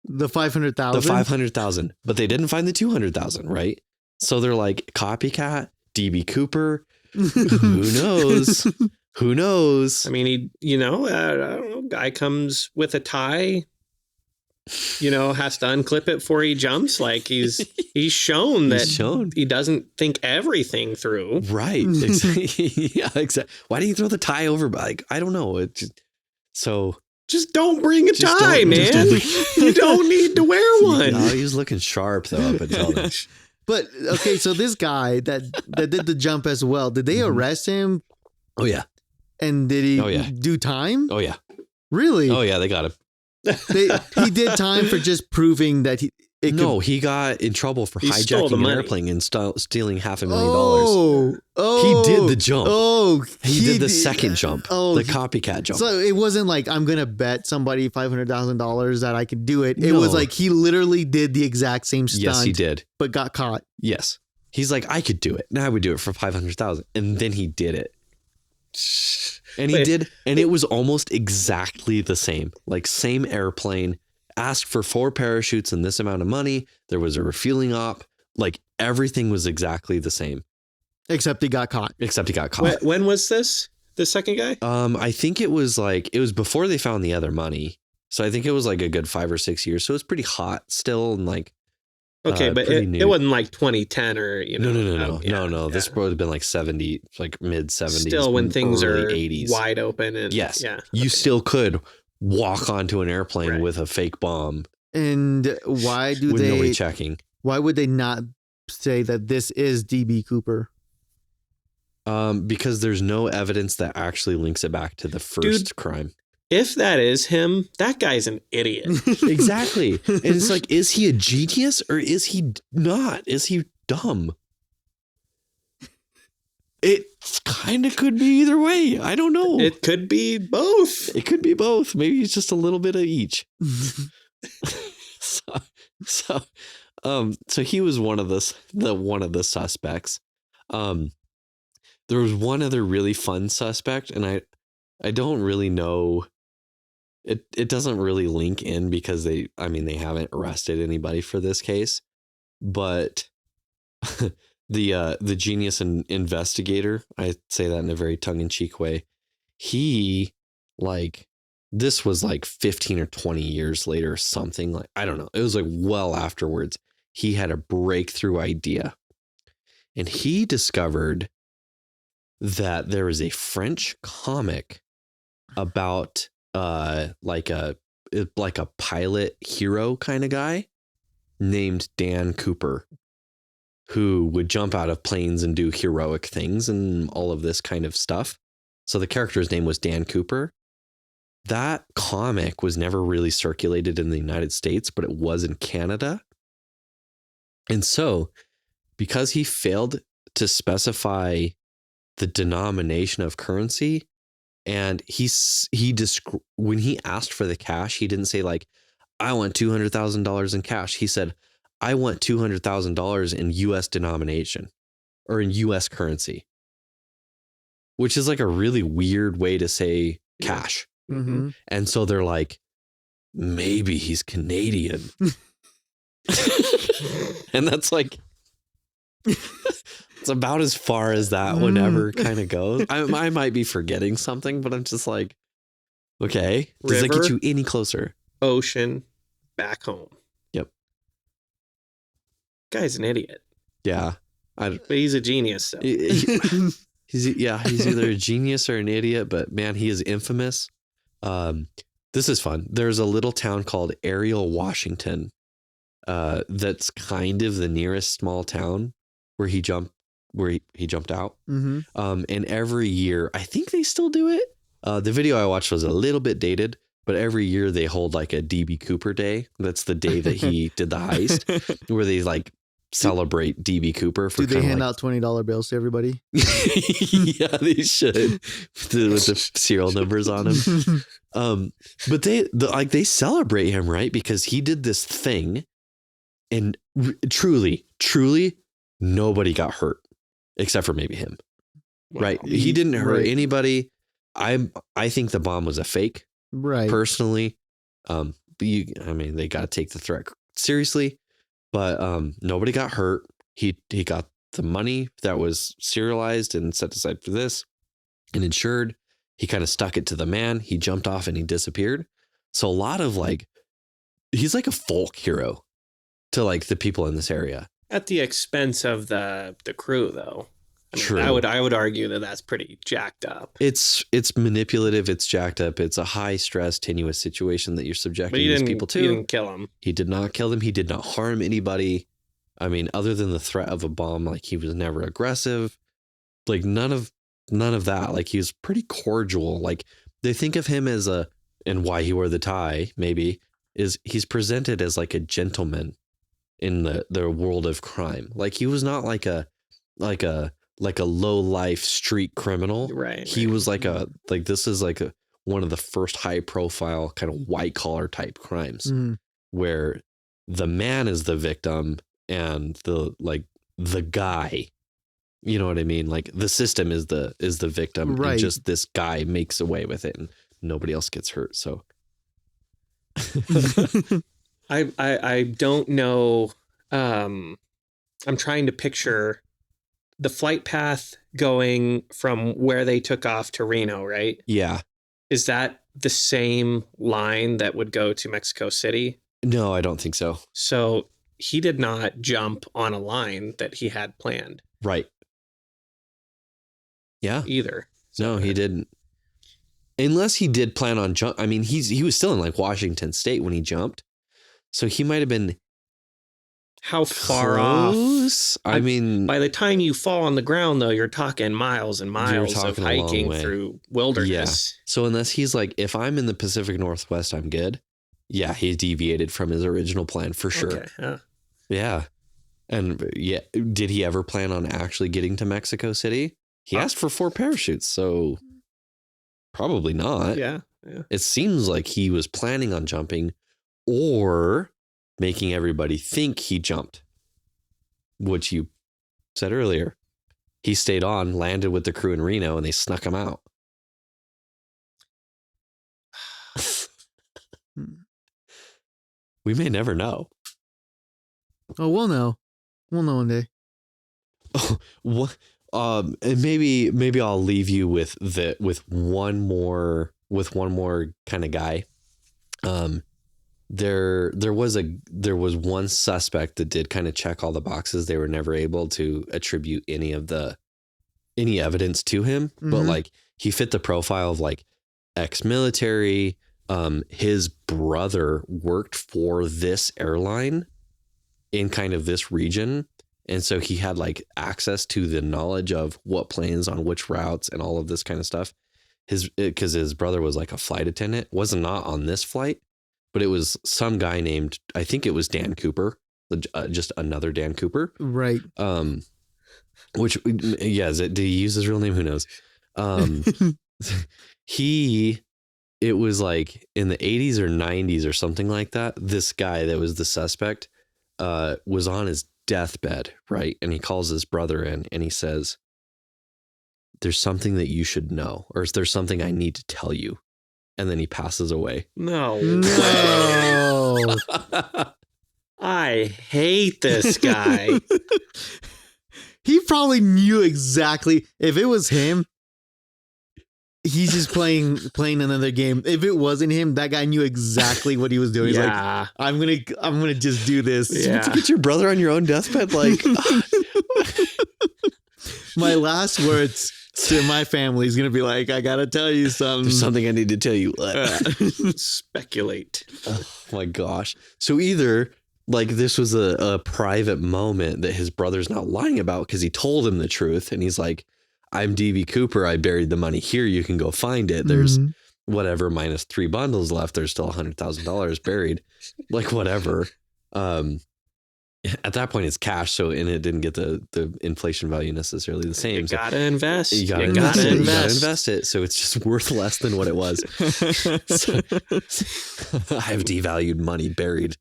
The 500,000. The 500,000. But they didn't find the 200,000. Right. So they're like, copycat. DB Cooper, who knows? Who knows? I mean, I don't know. Guy comes with a tie, has to unclip it before he jumps. Like he's shown that he doesn't think everything through. Right. Yeah, exactly. Why didn't you throw the tie over? Like, I don't know. Just don't bring a tie, man. You don't need to wear one. No, he was looking sharp though up until then. But okay, so this guy that did the jump as well, did they arrest him? Oh yeah. And did he do time? Oh yeah. Really? Oh yeah, they got him. He did time for just proving that he got in trouble for hijacking an airplane and stealing $500,000. Oh, he did the jump. Oh, he did the second jump. The copycat jump. So it wasn't like I'm gonna bet somebody $500,000 that I could do it. It was like he literally did the exact same stunt. Yes, he did, but got caught. Yes, he's like, I could do it. Now I would do it for 500,000, and then he did it. And he did, and it was almost exactly the same. Like same airplane. Asked for 4 parachutes and this amount of money. There was a refueling op. Like everything was exactly the same. Except he got caught. When was this? The second guy? I think it was before they found the other money. So I think it was like a good 5 or 6 years. So it was pretty hot still and like. Okay, but it wasn't like 2010 or No. This would have been like 70, like mid 70s. Still when things are 80s. wide open and yes, you still could walk onto an airplane with a fake bomb. And why do with they nobody checking? Why would they not say that this is DB Cooper? Because there's no evidence that actually links it back to the first crime. If that is him, that guy's an idiot. Exactly. And it's like, is he a genius or is he not? Is he dumb? It kind of could be either way. I don't know. It could be both. Maybe he's just a little bit of each. So he was one of the suspects. There was one other really fun suspect, and I don't really know. It doesn't really link in because they haven't arrested anybody for this case, but the genius and investigator, I say that in a very tongue-in-cheek way, he like this was like 15 or 20 years later or something, like I don't know, it was like well afterwards, he had a breakthrough idea, and he discovered that there is a French comic about like a pilot hero kind of guy named Dan Cooper, who would jump out of planes and do heroic things and all of this kind of stuff. So the character's name was Dan Cooper. That comic was never really circulated in the United States, but it was in Canada. And so because he failed to specify the denomination of currency, and when he asked for the cash, he didn't say like, I want $200,000 in cash. He said, I want $200,000 in US denomination or in US currency, which is like a really weird way to say cash. Mm-hmm. And so they're like, maybe he's Canadian. And that's like, it's about as far as that one ever kind of goes. I might be forgetting something, but I'm just like, okay, does that get you any closer? Ocean, back home. Yep. Guy's an idiot. Yeah. But he's a genius. So. He's either a genius or an idiot, but man, he is infamous. This is fun. There's a little town called Ariel, Washington. That's kind of the nearest small town where he jumped out. Mm-hmm. And every year, I think they still do it. The video I watched was a little bit dated, but every year they hold like a DB Cooper day. That's the day that he did the heist, where they like celebrate DB Cooper. For do they hand out $20 bills to everybody? Yeah, they should, with the serial numbers on them. But they celebrate him, right? Because he did this thing, and truly nobody got hurt except for maybe him. Wow. Right? He didn't hurt anybody. I think the bomb was a fake. Right. Personally, they got to take the threat seriously, but nobody got hurt. He got the money that was serialized and set aside for this and insured. He kind of stuck it to the man. He jumped off and he disappeared. So a lot of he's like a folk hero to like the people in this area. At the expense of the crew, though. True. I would argue that that's pretty jacked up. It's manipulative. It's jacked up. It's a high stress, tenuous situation that you're subjecting these people to. He didn't kill him. He did not kill them. He did not harm anybody. I mean, other than the threat of a bomb, like he was never aggressive. Like none of that. Like he was pretty cordial. Like they think of him as and why he wore the tie maybe is he's presented as like a gentleman in the world of crime. Like he was not like a low life street criminal. Right. He was this is one of the first high profile kind of white collar type crimes where the man is the victim and the guy, you know what I mean? Like the system is the victim, right? And just this guy makes away with it and nobody else gets hurt. So I don't know. I'm trying to picture the flight path going from where they took off to Reno, right? Yeah. Is that the same line that would go to Mexico City? No, I don't think so. So he did not jump on a line that he had planned. Right. Yeah. Either. So no, he didn't. Unless he did plan on jump. I mean, he was still in Washington State when he jumped. So he might have been. How far close? off? I mean, by the time you fall on the ground, though, you're talking miles and miles of hiking through wilderness. Yeah. So unless he's like, if I'm in the Pacific Northwest, I'm good. Yeah, he deviated from his original plan for sure. Okay, yeah. And yeah, did he ever plan on actually getting to Mexico City? He asked for 4 parachutes, so probably not. Yeah. It seems like he was planning on jumping or making everybody think he jumped, which you said earlier. he stayed on, landed with the crew in Reno, and they snuck him out. We may never know. Oh, we'll know. We'll know one day. Oh, what? And maybe I'll leave you with one more kind of guy. There was one suspect that did kind of check all the boxes. They were never able to attribute any evidence to him, but like he fit the profile of like ex-military. His brother worked for this airline in kind of this region. And so he had like access to the knowledge of what planes on which routes and all of this kind of stuff. Because his brother was like a flight attendant, was not on this flight, but it was some guy named, I think it was Dan Cooper, just another Dan Cooper. Right. Which, yeah, did he use his real name? Who knows? It was like in the 80s or 90s or something like that. This guy that was the suspect was on his deathbed, right? And he calls his brother in and he says, "There's something that you should know, or is there something I need to tell you?" And then he passes away. No. No. I hate this guy. He probably knew exactly. If it was him, he's just playing another game. If it wasn't him, that guy knew exactly what he was doing. He's like, I'm gonna just do this. Yeah. To get your brother on your own deathbed, like My last words to my family is gonna be like, I gotta tell you something. there's something I need to tell you. Speculate. Oh my gosh. So either like this was a private moment that his brother's not lying about because he told him the truth and he's like, "I'm DB Cooper. I buried the money here. You can go find it. There's whatever minus 3 bundles left. There's still $100,000 buried, like whatever." At that point, it's cash, so and it didn't get the inflation value necessarily the same. You gotta invest. You gotta invest it. So it's just worth less than what it was. So, I have devalued money buried.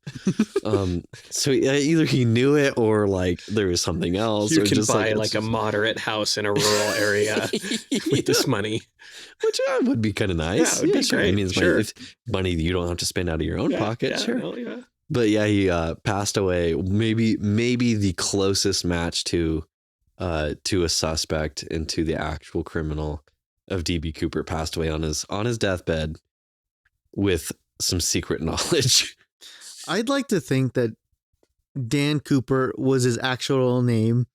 So either he knew it or like there was something else. You or can just buy like a moderate house in a rural area with this money, which would be kind of nice. Yeah, it would be sure. great. I mean, it's Sure. money that you don't have to spend out of your own pocket. Sure. Hell yeah. But yeah, he passed away. Maybe the closest match to a suspect and to the actual criminal of DB Cooper passed away on his deathbed with some secret knowledge. I'd like to think that Dan Cooper was his actual name,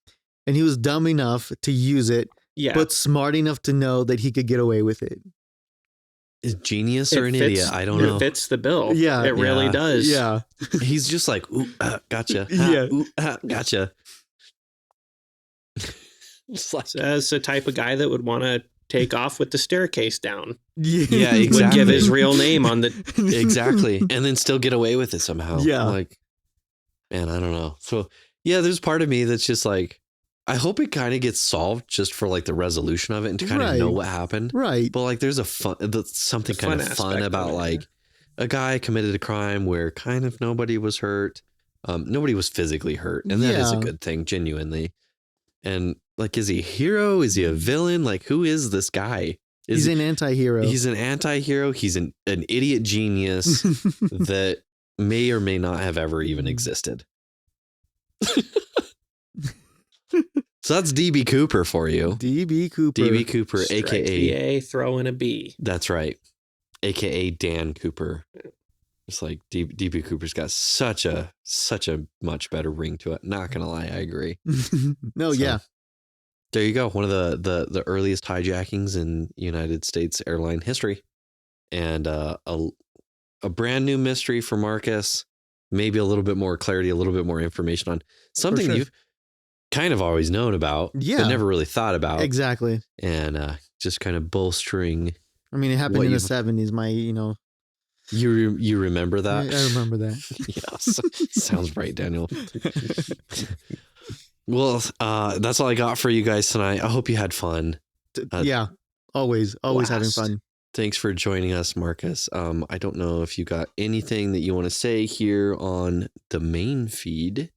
and he was dumb enough to use it, but smart enough to know that he could get away with it. Is genius or an idiot? I don't know. It fits the bill. Yeah. It really does. Yeah. He's just like, ooh, gotcha. Yeah. Ooh, gotcha. As the type of guy that would want to take off with the staircase down. Yeah, Would exactly. give his real name on the... Exactly. And then still get away with it somehow. Yeah. Like, man, I don't know. So yeah, there's part of me that's just like, I hope it kind of gets solved just for like the resolution of it and to kind of know what happened. Right. But like there's something kind of fun about like a guy committed a crime where kind of nobody was hurt. Nobody was physically hurt. And that is a good thing, genuinely. And like, is he a hero? Is he a villain? Like, who is this guy? He's an anti-hero. He's an anti-hero. He's an idiot genius that may or may not have ever even existed. So that's DB Cooper for you. DB Cooper. DB Cooper, Strike aka the A, throw in a B. That's right. AKA Dan Cooper. It's like DB Cooper's got such a much better ring to it. Not gonna lie, I agree. No, yeah. There you go. One of the earliest hijackings in United States airline history. And a brand new mystery for Marcus. Maybe a little bit more clarity, a little bit more information on something you've kind of always known about, but never really thought about. Exactly. And just kind of bolstering. I mean, it happened in the 70s. You remember that? I remember that. Yes. Sounds right, Daniel. Well, that's all I got for you guys tonight. I hope you had fun. Yeah. Always having fun. Thanks for joining us, Marcus. I don't know if you got anything that you want to say here on the main feed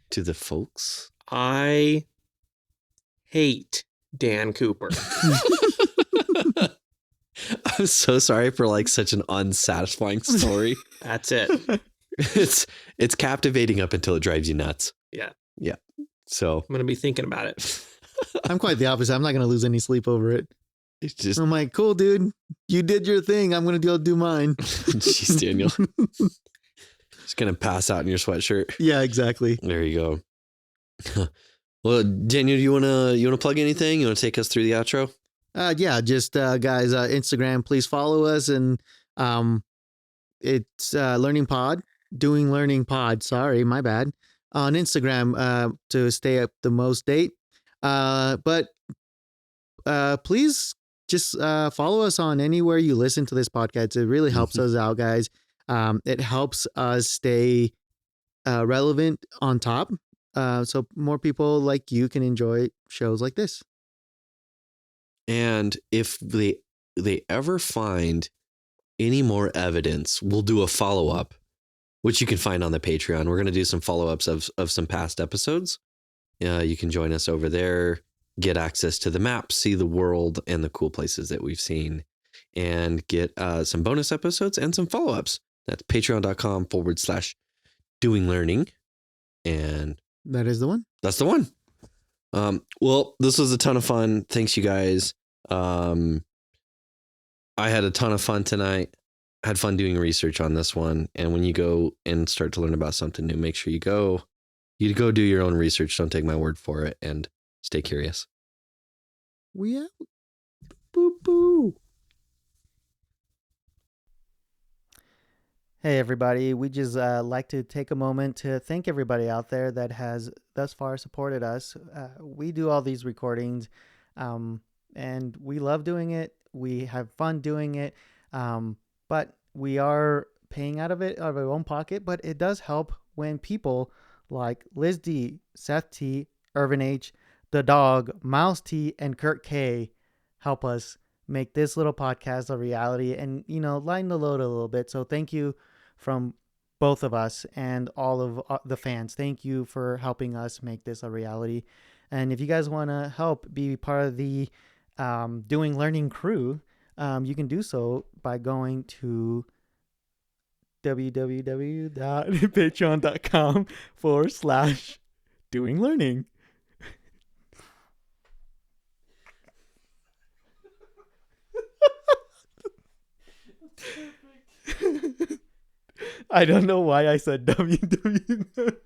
to the folks. I hate Dan Cooper. I'm so sorry for like such an unsatisfying story. That's it. It's captivating up until it drives you nuts. Yeah. Yeah. So I'm going to be thinking about it. I'm quite the opposite. I'm not going to lose any sleep over it. it's just, I'm like, cool, dude. You did your thing. I'm going to do mine. jeez, Daniel. Just going to pass out in your sweatshirt. Yeah, exactly. There you go. Well, Daniel, you want to plug anything? You want to take us through the outro? Yeah, just guys, Instagram, please follow us. And it's Learning Pod, Doing Learning Pod. Sorry, my bad. On Instagram to stay up the most date. But please just follow us on anywhere you listen to this podcast. It really helps us out, guys. It helps us stay relevant on top. So more people like you can enjoy shows like this. And if they ever find any more evidence, we'll do a follow-up, which you can find on the Patreon. We're going to do some follow-ups of some past episodes. You can join us over there, get access to the map, see the world and the cool places that we've seen, and get some bonus episodes and some follow-ups. That's patreon.com/doing learning. And That is the one. that's the one. Well, this was a ton of fun. Thanks, you guys. I had a ton of fun tonight. Had fun doing research on this one. And when you go and start to learn about something new, make sure you go do your own research. Don't take my word for it, and stay curious. We out. Boo boo. Hey everybody, we just like to take a moment to thank everybody out there that has thus far supported us. We do all these recordings and we love doing it. We have fun doing it, but we are paying out of our own pocket, but it does help when people like Liz D, Seth T, Irvin H, DaDog, Mouse T, and Kirk K help us make this little podcast a reality and, lighten the load a little bit. So thank you from both of us and all of the fans. Thank you for helping us make this a reality. And if you guys want to help be part of the Doing Learning crew, you can do so by going to www.patreon.com/doing learning. I don't know why I said www.